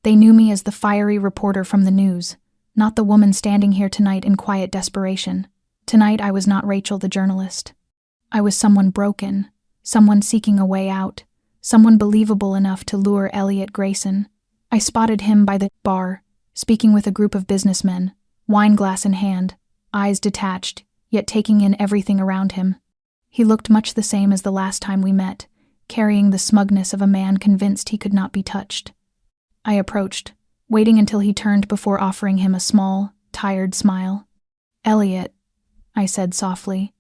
They knew me as the fiery reporter from the news, not the woman standing here tonight in quiet desperation. Tonight I was not Rachel the journalist. I was someone broken, someone seeking a way out, someone believable enough to lure Elliot Grayson. I spotted him by the bar, speaking with a group of businessmen, wine glass in hand, eyes detached, yet taking in everything around him. He looked much the same as the last time we met, carrying the smugness of a man convinced he could not be touched. I approached, waiting until he turned before offering him a small, tired smile. Elliot, I said softly.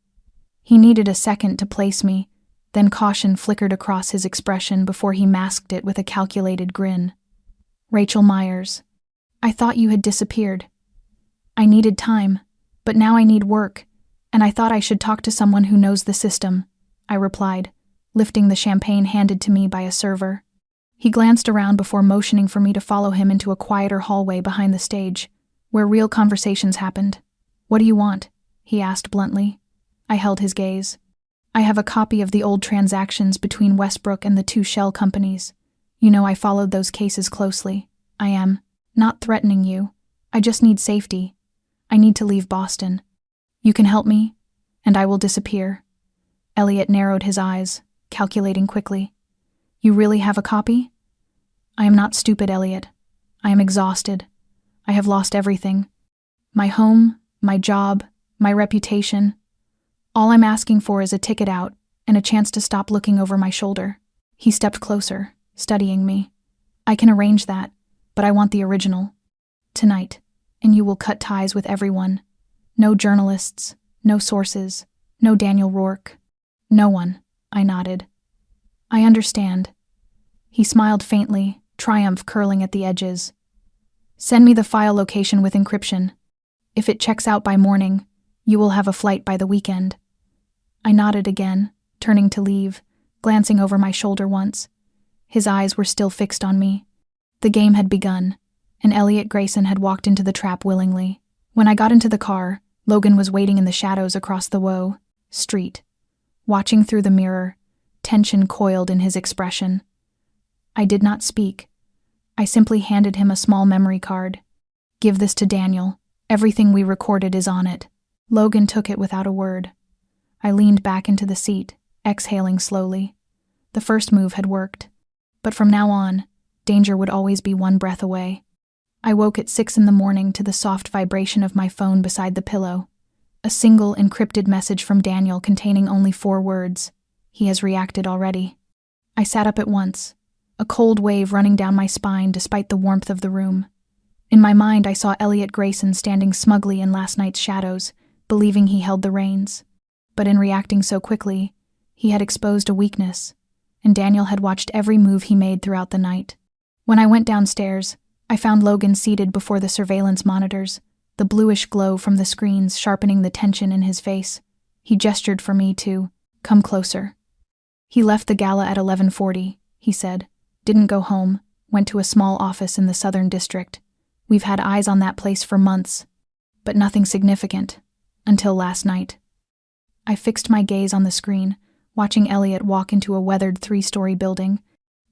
He needed a second to place me, then caution flickered across his expression before he masked it with a calculated grin. Rachel Myers. I thought you had disappeared. I needed time, but now I need work, and I thought I should talk to someone who knows the system, I replied, lifting the champagne handed to me by a server. He glanced around before motioning for me to follow him into a quieter hallway behind the stage, where real conversations happened. What do you want? He asked bluntly. I held his gaze. I have a copy of the old transactions between Westbrook and the two shell companies. You know I followed those cases closely. I am not threatening you. I just need safety. I need to leave Boston. You can help me, and I will disappear." Elliot narrowed his eyes, calculating quickly. "You really have a copy?" "I am not stupid, Elliot. I am exhausted. I have lost everything. My home, my job, my reputation. All I'm asking for is a ticket out and a chance to stop looking over my shoulder." He stepped closer, studying me. "I can arrange that, but I want the original. Tonight, and you will cut ties with everyone. No journalists, no sources, no Daniel Rourke. No one," I nodded. "I understand." He smiled faintly, triumph curling at the edges. "Send me the file location with encryption. If it checks out by morning, you will have a flight by the weekend." I nodded again, turning to leave, glancing over my shoulder once. His eyes were still fixed on me. The game had begun, and Elliot Grayson had walked into the trap willingly. When I got into the car, Logan was waiting in the shadows across the Woe Street. Watching through the mirror, tension coiled in his expression. I did not speak. I simply handed him a small memory card. "Give this to Daniel. Everything we recorded is on it." Logan took it without a word. I leaned back into the seat, exhaling slowly. The first move had worked. But from now on, danger would always be one breath away. I woke at 6 a.m. to the soft vibration of my phone beside the pillow. A single encrypted message from Daniel containing only 4 words. "He has reacted already." I sat up at once, a cold wave running down my spine despite the warmth of the room. In my mind, I saw Elliot Grayson standing smugly in last night's shadows, believing he held the reins. But in reacting so quickly, he had exposed a weakness, and Daniel had watched every move he made throughout the night. When I went downstairs, I found Logan seated before the surveillance monitors, the bluish glow from the screens sharpening the tension in his face. He gestured for me to come closer. "He left the gala at 11:40, he said. "Didn't go home, went to a small office in the Southern District. We've had eyes on that place for months, but nothing significant, until last night." I fixed my gaze on the screen, watching Elliot walk into a weathered 3-story building,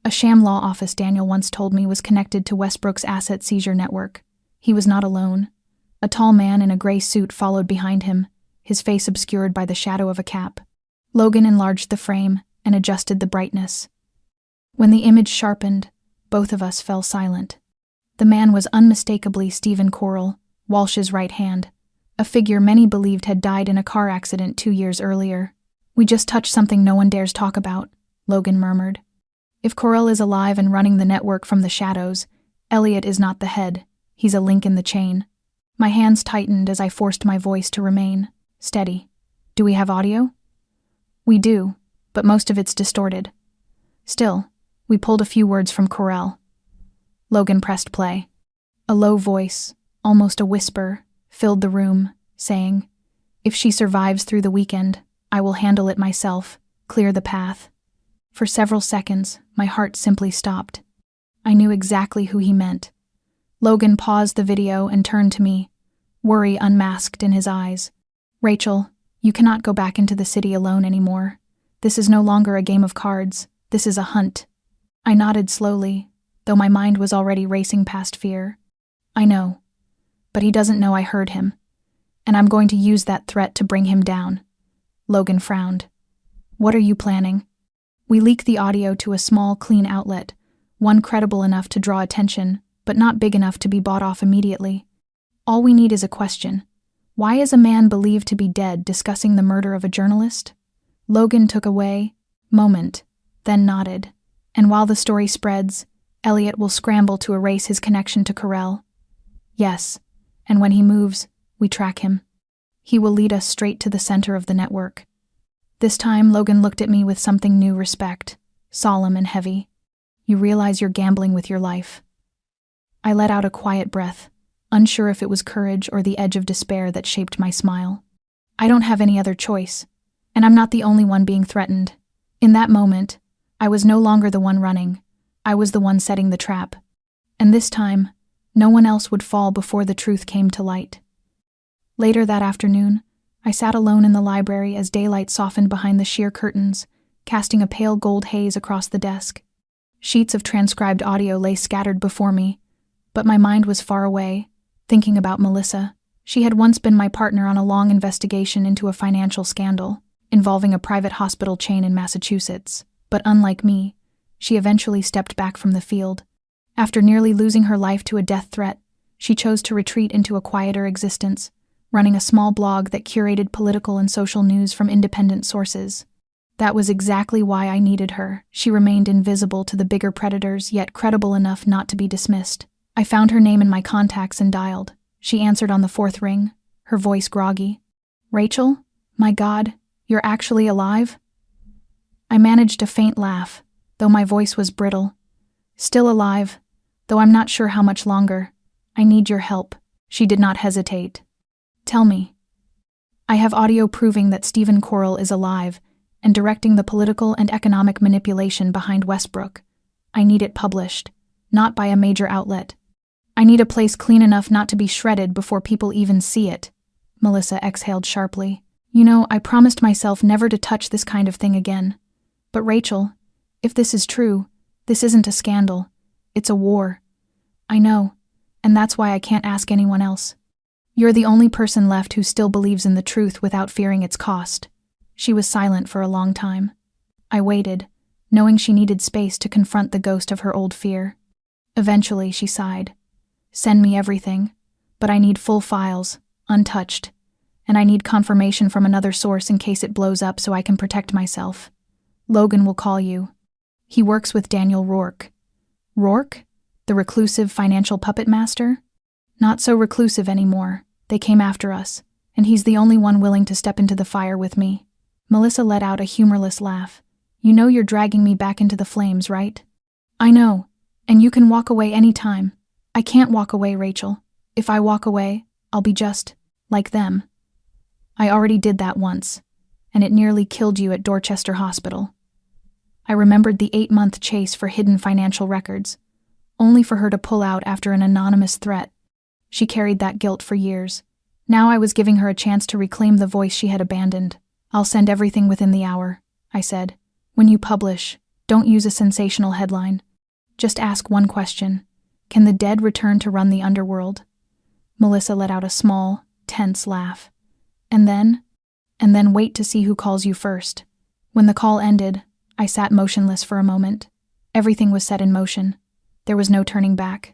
a sham law office Daniel once told me was connected to Westbrook's asset seizure network. He was not alone. A tall man in a gray suit followed behind him, his face obscured by the shadow of a cap. Logan enlarged the frame and adjusted the brightness. When the image sharpened, both of us fell silent. The man was unmistakably Stephen Corll, Walsh's right hand, a figure many believed had died in a car accident 2 years earlier. "We just touched something no one dares talk about," Logan murmured. "If Corll is alive and running the network from the shadows, Elliot is not the head. He's a link in the chain." My hands tightened as I forced my voice to remain steady. "Do we have audio?" "We do, but most of it's distorted. Still, we pulled a few words from Corll." Logan pressed play. A low voice, almost a whisper, filled the room, saying, "If she survives through the weekend, I will handle it myself, clear the path." For several seconds, my heart simply stopped. I knew exactly who he meant. Logan paused the video and turned to me, worry unmasked in his eyes. "Rachel, you cannot go back into the city alone anymore. This is no longer a game of cards. This is a hunt." I nodded slowly, though my mind was already racing past fear. "I know, but he doesn't know I heard him, and I'm going to use that threat to bring him down." Logan frowned. "What are you planning?" We leaked the audio to a small, clean outlet, one credible enough to draw attention, but not big enough to be bought off immediately. All we need is a question. Why is a man believed to be dead discussing the murder of a journalist? Logan took a moment, then nodded. "And while the story spreads, Elliot will scramble to erase his connection to Corll." "Yes, and when he moves, we track him. He will lead us straight to the center of the network." This time, Logan looked at me with something new respect, solemn and heavy. "You realize you're gambling with your life." I let out a quiet breath, unsure if it was courage or the edge of despair that shaped my smile. "I don't have any other choice, and I'm not the only one being threatened." In that moment, I was no longer the one running. I was the one setting the trap. And this time, no one else would fall before the truth came to light. Later that afternoon, I sat alone in the library as daylight softened behind the sheer curtains, casting a pale gold haze across the desk. Sheets of transcribed audio lay scattered before me, but my mind was far away, thinking about Melissa. She had once been my partner on a long investigation into a financial scandal involving a private hospital chain in Massachusetts, but unlike me, she eventually stepped back from the field. After nearly losing her life to a death threat, she chose to retreat into a quieter existence, running a small blog that curated political and social news from independent sources. That was exactly why I needed her. She remained invisible to the bigger predators, yet credible enough not to be dismissed. I found her name in my contacts and dialed. She answered on the fourth ring, her voice groggy. "Rachel? My God, you're actually alive?" I managed a faint laugh, though my voice was brittle. "Still alive, though I'm not sure how much longer. I need your help." She did not hesitate. "Tell me." "I have audio proving that Stephen Corll is alive and directing the political and economic manipulation behind Westbrook. I need it published, not by a major outlet. I need a place clean enough not to be shredded before people even see it." Melissa exhaled sharply. "You know, I promised myself never to touch this kind of thing again. But Rachel, if this is true, this isn't a scandal. It's a war. I know, and that's why I can't ask anyone else. You're the only person left who still believes in the truth without fearing its cost." She was silent for a long time. I waited, knowing she needed space to confront the ghost of her old fear. Eventually, she sighed. "Send me everything, but I need full files, untouched, and I need confirmation from another source in case it blows up so I can protect myself. Logan will call you. He works with Daniel Rourke." "Rourke? The reclusive financial puppet master?" "Not so reclusive anymore. They came after us, and he's the only one willing to step into the fire with me." Melissa let out a humorless laugh. "You know you're dragging me back into the flames, right?" "I know, and you can walk away any time." "I can't walk away, Rachel. If I walk away, I'll be just like them." "I already did that once, and it nearly killed you at Dorchester Hospital." I remembered the 8-month chase for hidden financial records, only for her to pull out after an anonymous threat. She carried that guilt for years. Now I was giving her a chance to reclaim the voice she had abandoned. "I'll send everything within the hour," I said. "When you publish, don't use a sensational headline. Just ask one question. Can the dead return to run the underworld?" Melissa let out a small, tense laugh. And then wait to see who calls you first." When the call ended, I sat motionless for a moment. Everything was set in motion. There was no turning back.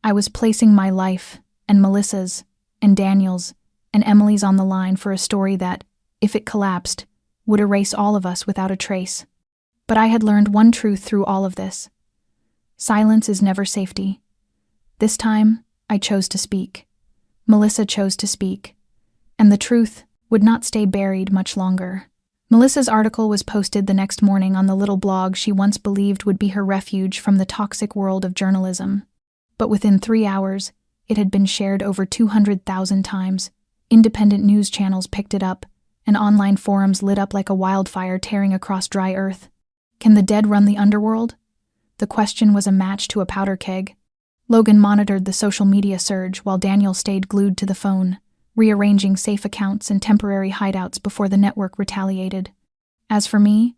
I was placing my life, and Melissa's, and Daniel's, and Emily's on the line for a story that, if it collapsed, would erase all of us without a trace. But I had learned one truth through all of this. Silence is never safety. This time, I chose to speak. Melissa chose to speak. And the truth would not stay buried much longer. Melissa's article was posted the next morning on the little blog she once believed would be her refuge from the toxic world of journalism. But within 3 hours, it had been shared over 200,000 times. Independent news channels picked it up, and online forums lit up like a wildfire tearing across dry earth. Can the dead run the underworld? The question was a match to a powder keg. Logan monitored the social media surge while Daniel stayed glued to the phone, rearranging safe accounts and temporary hideouts before the network retaliated. As for me,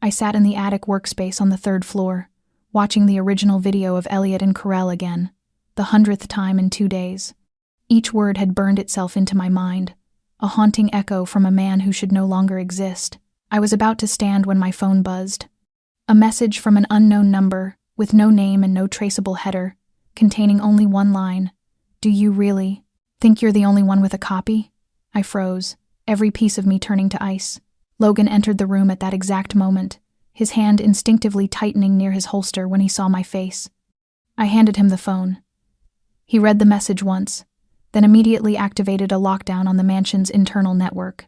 I sat in the attic workspace on the 3rd floor, watching the original video of Elliot and Carell again, the 100th time in 2 days. Each word had burned itself into my mind, a haunting echo from a man who should no longer exist. I was about to stand when my phone buzzed. A message from an unknown number, with no name and no traceable header, containing only one line. "Do you really think you're the only one with a copy?" I froze, every piece of me turning to ice. Logan entered the room at that exact moment, his hand instinctively tightening near his holster when he saw my face. I handed him the phone. He read the message once, then immediately activated a lockdown on the mansion's internal network.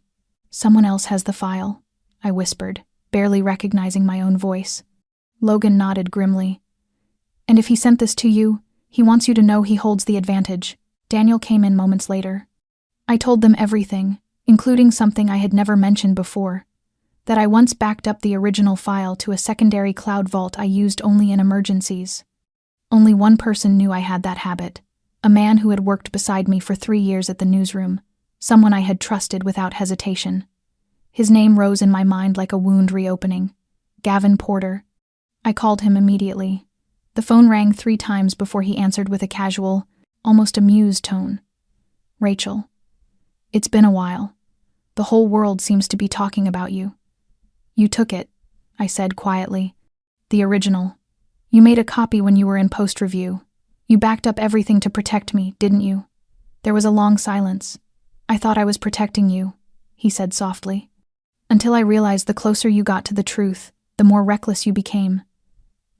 "Someone else has the file," I whispered, barely recognizing my own voice. Logan nodded grimly. "And if he sent this to you, he wants you to know he holds the advantage." Daniel came in moments later. I told them everything, including something I had never mentioned before, that I once backed up the original file to a secondary cloud vault I used only in emergencies. Only one person knew I had that habit, a man who had worked beside me for 3 years at the newsroom, someone I had trusted without hesitation. His name rose in my mind like a wound reopening. Gavin Porter. I called him immediately. The phone rang 3 times before he answered with a casual, almost amused tone. Rachel. It's been a while. The whole world seems to be talking about you. You took it, I said quietly. The original. You made a copy when you were in post-review. You backed up everything to protect me, didn't you? There was a long silence. I thought I was protecting you, he said softly. Until I realized the closer you got to the truth, the more reckless you became.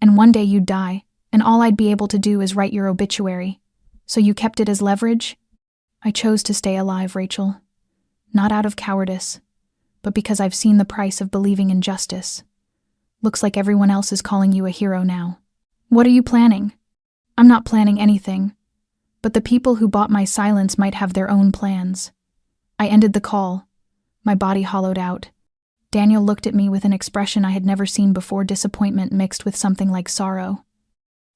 And one day you'd die, and all I'd be able to do is write your obituary. So you kept it as leverage? I chose to stay alive, Rachel. Not out of cowardice, but because I've seen the price of believing in justice. Looks like everyone else is calling you a hero now. What are you planning? I'm not planning anything, but the people who bought my silence might have their own plans. I ended the call, my body hollowed out. Daniel looked at me with an expression I had never seen before, disappointment mixed with something like sorrow.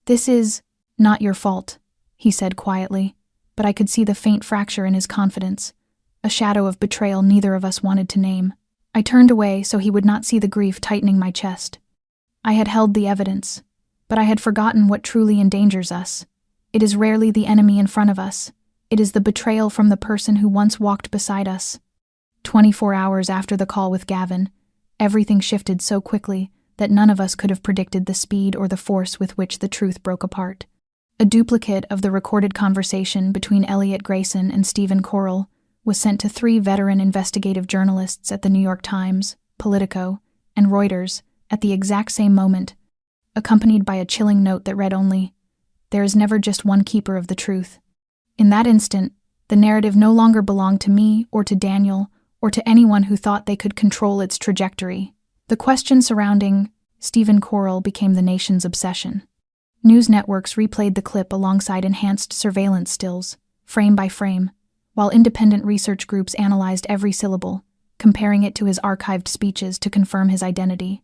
This is not your fault, he said quietly, but I could see the faint fracture in his confidence, a shadow of betrayal neither of us wanted to name. I turned away so he would not see the grief tightening my chest. I had held the evidence, but I had forgotten what truly endangers us. It is rarely the enemy in front of us. It is the betrayal from the person who once walked beside us. 24 hours after the call with Gavin, everything shifted so quickly that none of us could have predicted the speed or the force with which the truth broke apart. A duplicate of the recorded conversation between Elliot Grayson and Stephen Corll was sent to 3 veteran investigative journalists at the New York Times, Politico, and Reuters at the exact same moment, accompanied by a chilling note that read only, "There is never just one keeper of the truth." In that instant, the narrative no longer belonged to me or to Daniel or to anyone who thought they could control its trajectory. The question surrounding Stephen Corll became the nation's obsession. News networks replayed the clip alongside enhanced surveillance stills, frame by frame, while independent research groups analyzed every syllable, comparing it to his archived speeches to confirm his identity.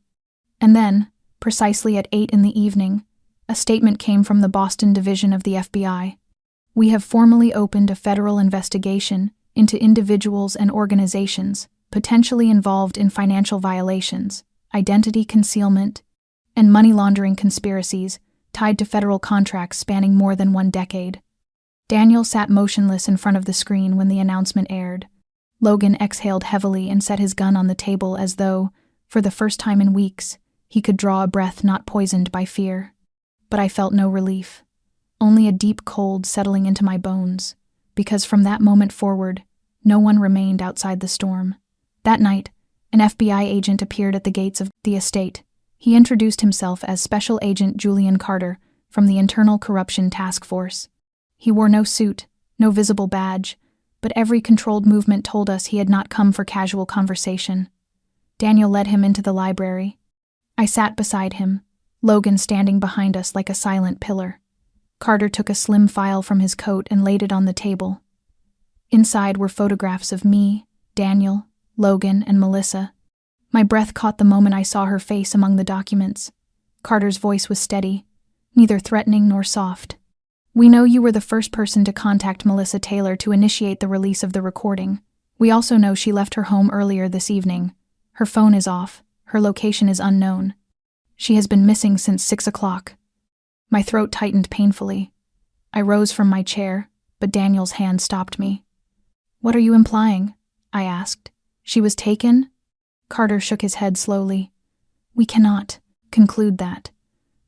And then, precisely at 8 in the evening, a statement came from the Boston division of the FBI. "We have formally opened a federal investigation into individuals and organizations potentially involved in financial violations, identity concealment, and money laundering conspiracies tied to federal contracts spanning more than 1 decade. Daniel sat motionless in front of the screen when the announcement aired. Logan exhaled heavily and set his gun on the table as though, for the first time in weeks, he could draw a breath not poisoned by fear. But I felt no relief, only a deep cold settling into my bones, because from that moment forward, no one remained outside the storm. That night, an FBI agent appeared at the gates of the estate. He introduced himself as Special Agent Julian Carter from the Internal Corruption Task Force. He wore no suit, no visible badge, but every controlled movement told us he had not come for casual conversation. Daniel led him into the library. I sat beside him, Logan standing behind us like a silent pillar. Carter took a slim file from his coat and laid it on the table. Inside were photographs of me, Daniel, Logan, and Melissa. My breath caught the moment I saw her face among the documents. Carter's voice was steady, neither threatening nor soft. "We know you were the first person to contact Melissa Taylor to initiate the release of the recording. We also know she left her home earlier this evening. Her phone is off. Her location is unknown. She has been missing since 6 o'clock. My throat tightened painfully. I rose from my chair, but Daniel's hand stopped me. "What are you implying?" I asked. "She was taken?" Carter shook his head slowly. "We cannot conclude that.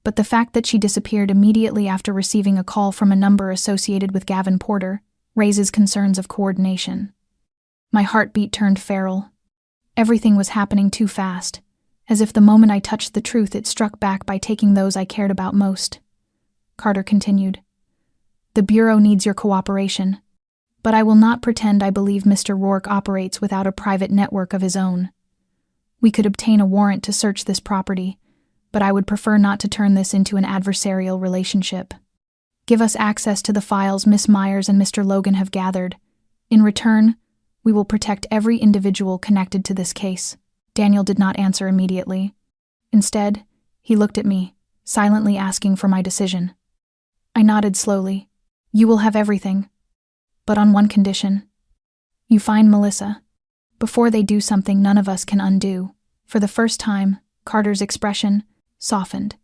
But the fact that she disappeared immediately after receiving a call from a number associated with Gavin Porter raises concerns of coordination." My heartbeat turned feral. Everything was happening too fast, as if the moment I touched the truth it struck back by taking those I cared about most. Carter continued, "The Bureau needs your cooperation, but I will not pretend I believe Mr. Rourke operates without a private network of his own. We could obtain a warrant to search this property, but I would prefer not to turn this into an adversarial relationship. Give us access to the files Miss Myers and Mr. Logan have gathered. In return, we will protect every individual connected to this case." Daniel did not answer immediately. Instead, he looked at me, silently asking for my decision. I nodded slowly. "You will have everything, but on one condition. You find Melissa. Before they do something none of us can undo." For the first time, Carter's expression softened.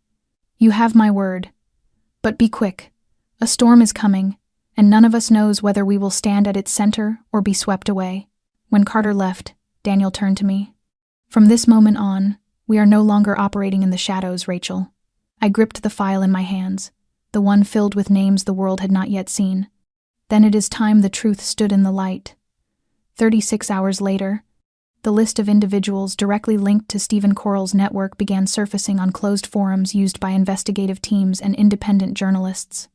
"You have my word. But be quick. A storm is coming, and none of us knows whether we will stand at its center or be swept away. When Carter left, Daniel turned to me. From this moment on, we are no longer operating in the shadows, Rachel. I gripped the file in my hands, the one filled with names the world had not yet seen. Then it is time the truth stood in the light. 36 hours later, the list of individuals directly linked to Stephen Corall's network began surfacing on closed forums used by investigative teams and independent journalists.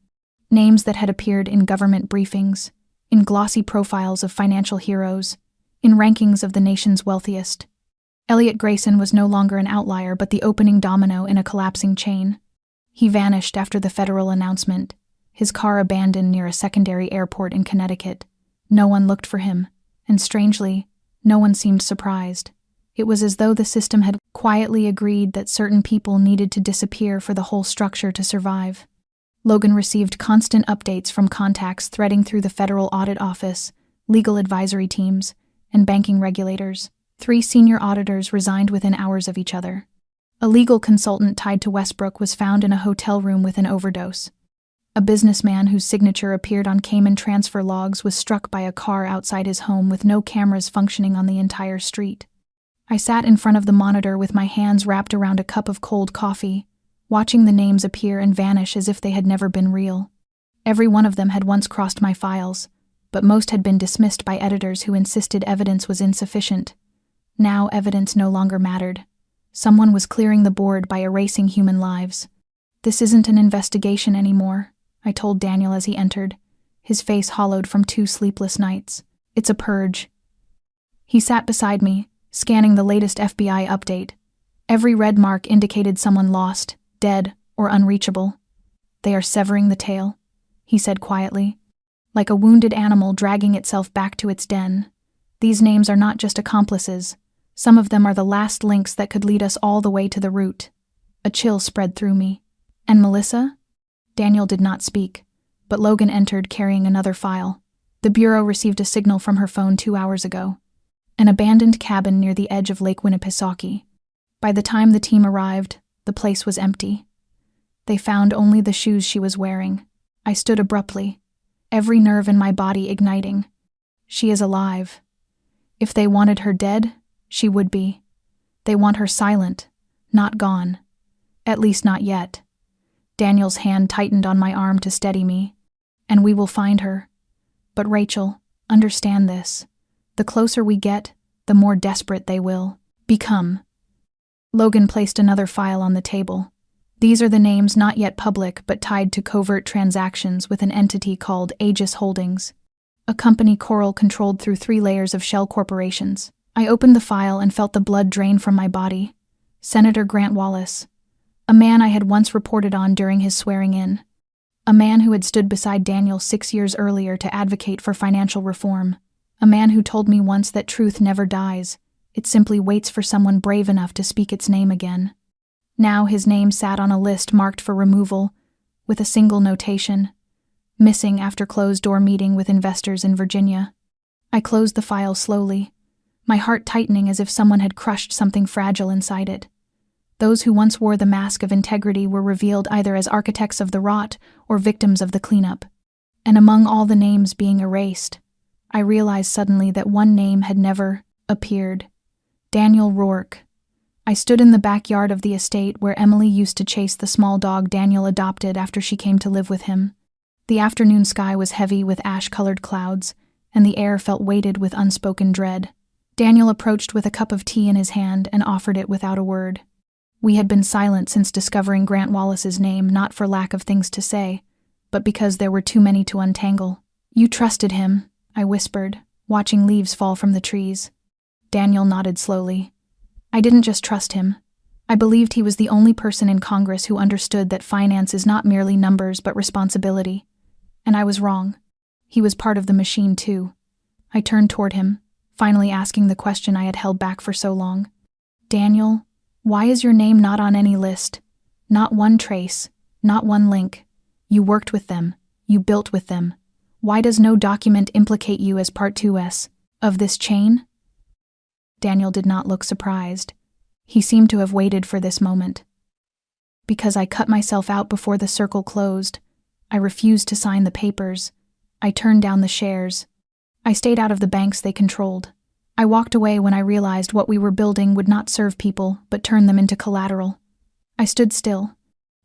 Names that had appeared in government briefings, in glossy profiles of financial heroes, in rankings of the nation's wealthiest. Elliot Grayson was no longer an outlier but the opening domino in a collapsing chain. He vanished after the federal announcement, his car abandoned near a secondary airport in Connecticut. No one looked for him, and strangely, no one seemed surprised. It was as though the system had quietly agreed that certain people needed to disappear for the whole structure to survive. Logan received constant updates from contacts threading through the federal audit office, legal advisory teams, and banking regulators. 3 senior auditors resigned within hours of each other. A legal consultant tied to Westbrook was found in a hotel room with an overdose. A businessman whose signature appeared on Cayman transfer logs was struck by a car outside his home with no cameras functioning on the entire street. I sat in front of the monitor with my hands wrapped around a cup of cold coffee, watching the names appear and vanish as if they had never been real. Every one of them had once crossed my files, but most had been dismissed by editors who insisted evidence was insufficient. Now evidence no longer mattered. Someone was clearing the board by erasing human lives. "This isn't an investigation anymore," I told Daniel as he entered, his face hollowed from 2 sleepless nights. "It's a purge." He sat beside me, scanning the latest FBI update. Every red mark indicated someone lost, dead, or unreachable. "They are severing the tail," he said quietly, like a wounded animal dragging itself back to its den. "These names are not just accomplices. Some of them are the last links that could lead us all the way to the root." A chill spread through me. "And Melissa?" Daniel did not speak, but Logan entered carrying another file. The Bureau received a signal from her phone 2 hours ago. An abandoned cabin near the edge of Lake Winnipesaukee. By the time the team arrived, the place was empty. They found only the shoes she was wearing. I stood abruptly, every nerve in my body igniting. She is alive. If they wanted her dead, she would be. They want her silent, not gone. At least not yet. Daniel's hand tightened on my arm to steady me. "And we will find her. But Rachel, understand this. The closer we get, the more desperate they will become." Logan placed another file on the table. "These are the names not yet public but tied to covert transactions with an entity called Aegis Holdings, a company Corall controlled through 3 layers of shell corporations." I opened the file and felt the blood drain from my body. Senator Grant Wallace, a man I had once reported on during his swearing-in. A man who had stood beside Daniel 6 years earlier to advocate for financial reform. A man who told me once that truth never dies. It simply waits for someone brave enough to speak its name again. Now his name sat on a list marked for removal, with a single notation: "Missing after closed-door meeting with investors in Virginia." I closed the file slowly, my heart tightening as if someone had crushed something fragile inside it. Those who once wore the mask of integrity were revealed either as architects of the rot or victims of the cleanup. And among all the names being erased, I realized suddenly that one name had never appeared: Daniel Rourke. I stood in the backyard of the estate where Emily used to chase the small dog Daniel adopted after she came to live with him. The afternoon sky was heavy with ash-colored clouds, and the air felt weighted with unspoken dread. Daniel approached with a cup of tea in his hand and offered it without a word. We had been silent since discovering Grant Wallace's name, not for lack of things to say, but because there were too many to untangle. "You trusted him," I whispered, watching leaves fall from the trees. Daniel nodded slowly. "I didn't just trust him. I believed he was the only person in Congress who understood that finance is not merely numbers but responsibility. And I was wrong. He was part of the machine too." I turned toward him, finally asking the question I had held back for so long. "Daniel, why is your name not on any list? Not one trace, not one link. You worked with them. You built with them. Why does no document implicate you as part 2S of this chain?" Daniel did not look surprised. He seemed to have waited for this moment. "Because I cut myself out before the circle closed. I refused to sign the papers. I turned down the shares. I stayed out of the banks they controlled. I walked away when I realized what we were building would not serve people but turn them into collateral. I stood still,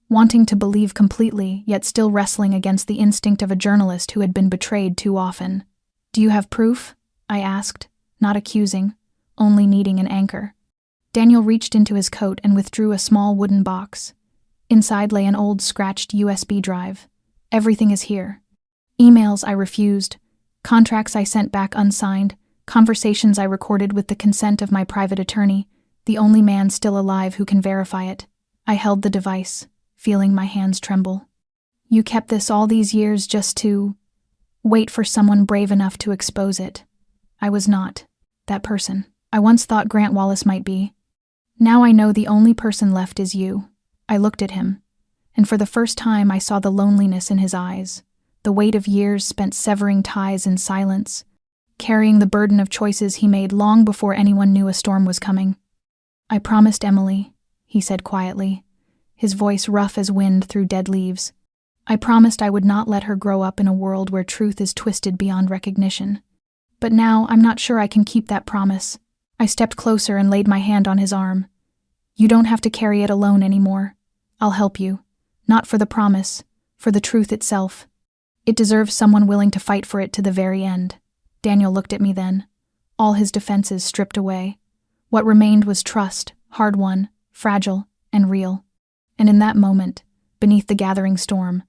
wanting to believe completely, yet still wrestling against the instinct of a journalist who had been betrayed too often. "Do you have proof?" I asked, not accusing, only needing an anchor. Daniel reached into his coat and withdrew a small wooden box. Inside lay an old scratched USB drive. "Everything is here." Emails I refused, contracts I sent back unsigned, conversations I recorded with the consent of my private attorney, the only man still alive who can verify it. I held the device, feeling my hands tremble. "You kept this all these years just to wait for someone brave enough to expose it." I was not that person. I once thought Grant Wallace might be. Now I know the only person left is you. I looked at him, and for the first time I saw the loneliness in his eyes, the weight of years spent severing ties in silence, carrying the burden of choices he made long before anyone knew a storm was coming. "I promised Emily," he said quietly, his voice rough as wind through dead leaves. "I promised I would not let her grow up in a world where truth is twisted beyond recognition. But now I'm not sure I can keep that promise." I stepped closer and laid my hand on his arm. "You don't have to carry it alone anymore. I'll help you. Not for the promise, for the truth itself. It deserves someone willing to fight for it to the very end." Daniel looked at me then, all his defenses stripped away. What remained was trust, hard-won, fragile, and real. And in that moment, beneath the gathering storm,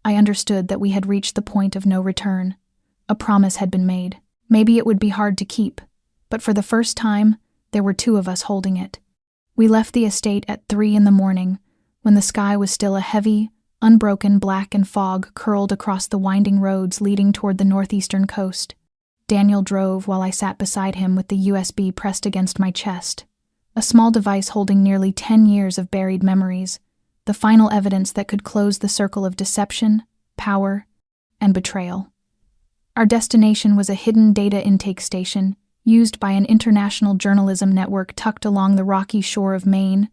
I understood that we had reached the point of no return. A promise had been made. Maybe it would be hard to keep, but for the first time, there were two of us holding it. We left the estate at 3 a.m, when the sky was still a heavy, unbroken black and fog curled across the winding roads leading toward the northeastern coast. Daniel drove while I sat beside him with the USB pressed against my chest, a small device holding nearly 10 years of buried memories, the final evidence that could close the circle of deception, power, and betrayal. Our destination was a hidden data intake station used by an international journalism network tucked along the rocky shore of Maine,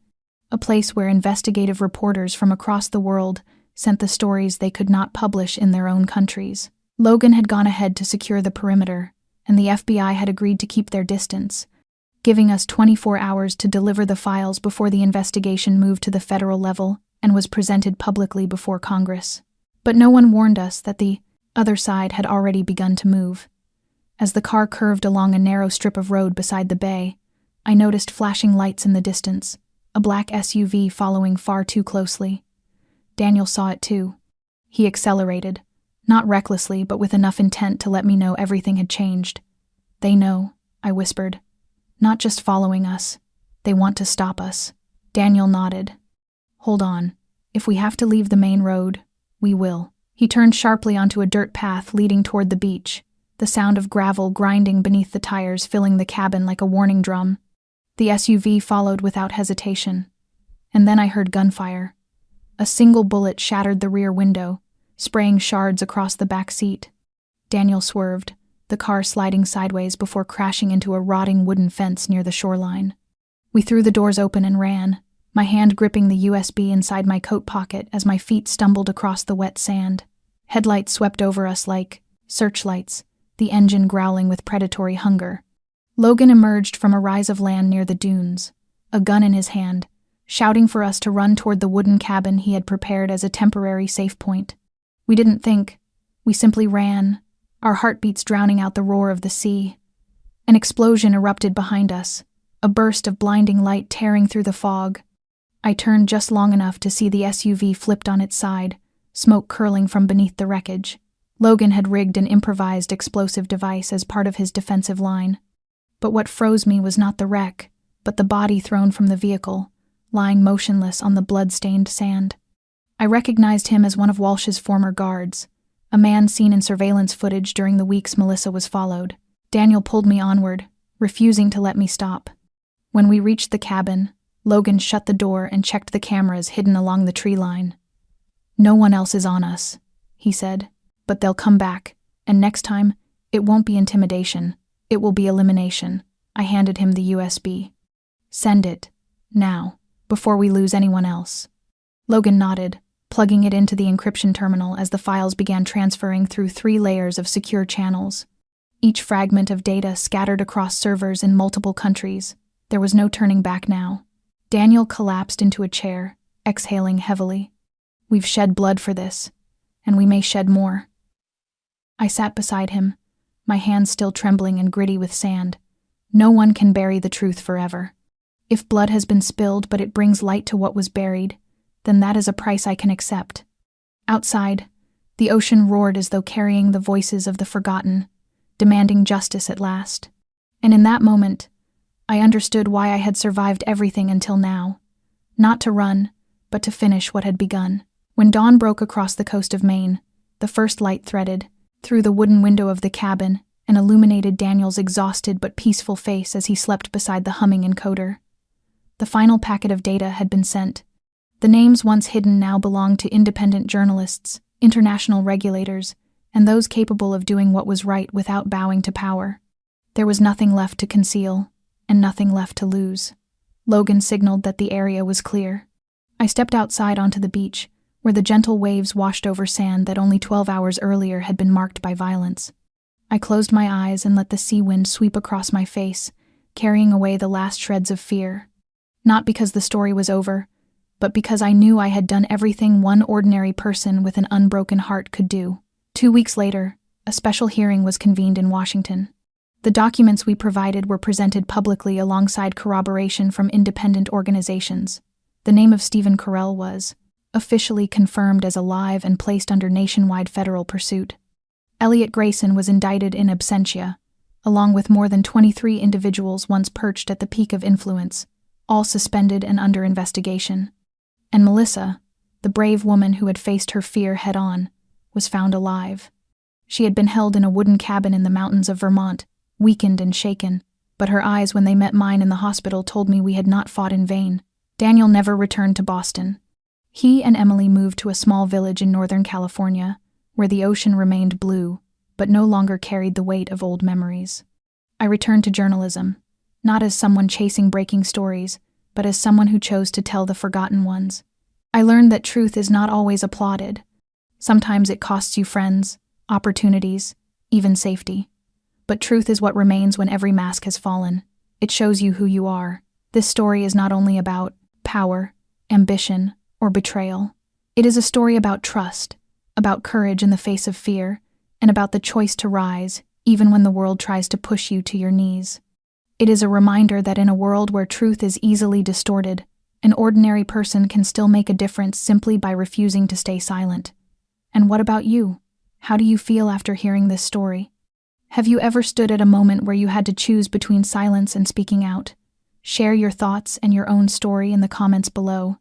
a place where investigative reporters from across the world sent the stories they could not publish in their own countries. Logan had gone ahead to secure the perimeter, and the FBI had agreed to keep their distance, giving us 24 hours to deliver the files before the investigation moved to the federal level and was presented publicly before Congress. But no one warned us that the other side had already begun to move. As the car curved along a narrow strip of road beside the bay, I noticed flashing lights in the distance, a black SUV following far too closely. Daniel saw it too. He accelerated, not recklessly but with enough intent to let me know everything had changed. "They know," I whispered. "Not just following us. They want to stop us." Daniel nodded. "Hold on. If we have to leave the main road, we will." He turned sharply onto a dirt path leading toward the beach, the sound of gravel grinding beneath the tires filling the cabin like a warning drum. The SUV followed without hesitation. And then I heard gunfire. A single bullet shattered the rear window, spraying shards across the back seat. Daniel swerved, the car sliding sideways before crashing into a rotting wooden fence near the shoreline. We threw the doors open and ran, my hand gripping the USB inside my coat pocket as my feet stumbled across the wet sand. Headlights swept over us like searchlights, the engine growling with predatory hunger. Logan emerged from a rise of land near the dunes, a gun in his hand, shouting for us to run toward the wooden cabin he had prepared as a temporary safe point. We didn't think. We simply ran, our heartbeats drowning out the roar of the sea. An explosion erupted behind us, a burst of blinding light tearing through the fog. I turned just long enough to see the SUV flipped on its side, smoke curling from beneath the wreckage. Logan had rigged an improvised explosive device as part of his defensive line. But what froze me was not the wreck, but the body thrown from the vehicle, lying motionless on the blood-stained sand. I recognized him as one of Walsh's former guards, a man seen in surveillance footage during the weeks Melissa was followed. Daniel pulled me onward, refusing to let me stop. When we reached the cabin, Logan shut the door and checked the cameras hidden along the tree line. "No one else is on us," he said, "but they'll come back, and next time, it won't be intimidation, it will be elimination." I handed him the USB. "Send it, now, before we lose anyone else." Logan nodded, plugging it into the encryption terminal as the files began transferring through 3 layers of secure channels. Each fragment of data scattered across servers in multiple countries. There was no turning back now. Daniel collapsed into a chair, exhaling heavily. We've shed blood for this, and we may shed more. I sat beside him, my hands still trembling and gritty with sand. No one can bury the truth forever. If blood has been spilled but it brings light to what was buried, then that is a price I can accept. Outside, the ocean roared as though carrying the voices of the forgotten, demanding justice at last. And in that moment, I understood why I had survived everything until now. Not to run, but to finish what had begun. When dawn broke across the coast of Maine, the first light threaded through the wooden window of the cabin and illuminated Daniel's exhausted but peaceful face as he slept beside the humming encoder. The final packet of data had been sent. The names once hidden now belonged to independent journalists, international regulators, and those capable of doing what was right without bowing to power. There was nothing left to conceal, and nothing left to lose. Logan signaled that the area was clear. I stepped outside onto the beach, where the gentle waves washed over sand that only 12 hours earlier had been marked by violence. I closed my eyes and let the sea wind sweep across my face, carrying away the last shreds of fear. Not because the story was over, but because I knew I had done everything one ordinary person with an unbroken heart could do. 2 weeks later, a special hearing was convened in Washington. The documents we provided were presented publicly alongside corroboration from independent organizations. The name of Stephen Carell was officially confirmed as alive and placed under nationwide federal pursuit. Elliot Grayson was indicted in absentia, along with more than 23 individuals once perched at the peak of influence, all suspended and under investigation. And Melissa, the brave woman who had faced her fear head-on, was found alive. She had been held in a wooden cabin in the mountains of Vermont, weakened and shaken, but her eyes when they met mine in the hospital told me we had not fought in vain. Daniel never returned to Boston. He and Emily moved to a small village in Northern California, where the ocean remained blue, but no longer carried the weight of old memories. I returned to journalism, not as someone chasing breaking stories, but as someone who chose to tell the forgotten ones. I learned that truth is not always applauded. Sometimes it costs you friends, opportunities, even safety. But truth is what remains when every mask has fallen. It shows you who you are. This story is not only about power, ambition, or betrayal. It is a story about trust, about courage in the face of fear, and about the choice to rise, even when the world tries to push you to your knees. It is a reminder that in a world where truth is easily distorted, an ordinary person can still make a difference simply by refusing to stay silent. And what about you? How do you feel after hearing this story? Have you ever stood at a moment where you had to choose between silence and speaking out? Share your thoughts and your own story in the comments below.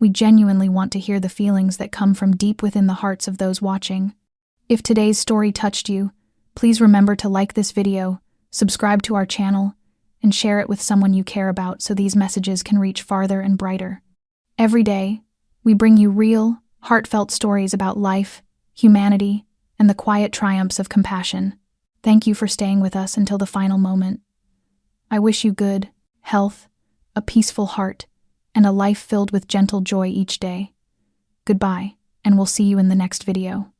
We genuinely want to hear the feelings that come from deep within the hearts of those watching. If today's story touched you, please remember to like this video, subscribe to our channel, and share it with someone you care about so these messages can reach farther and brighter. Every day, we bring you real, heartfelt stories about life, humanity, and the quiet triumphs of compassion. Thank you for staying with us until the final moment. I wish you good health, a peaceful heart, and a life filled with gentle joy each day. Goodbye, and we'll see you in the next video.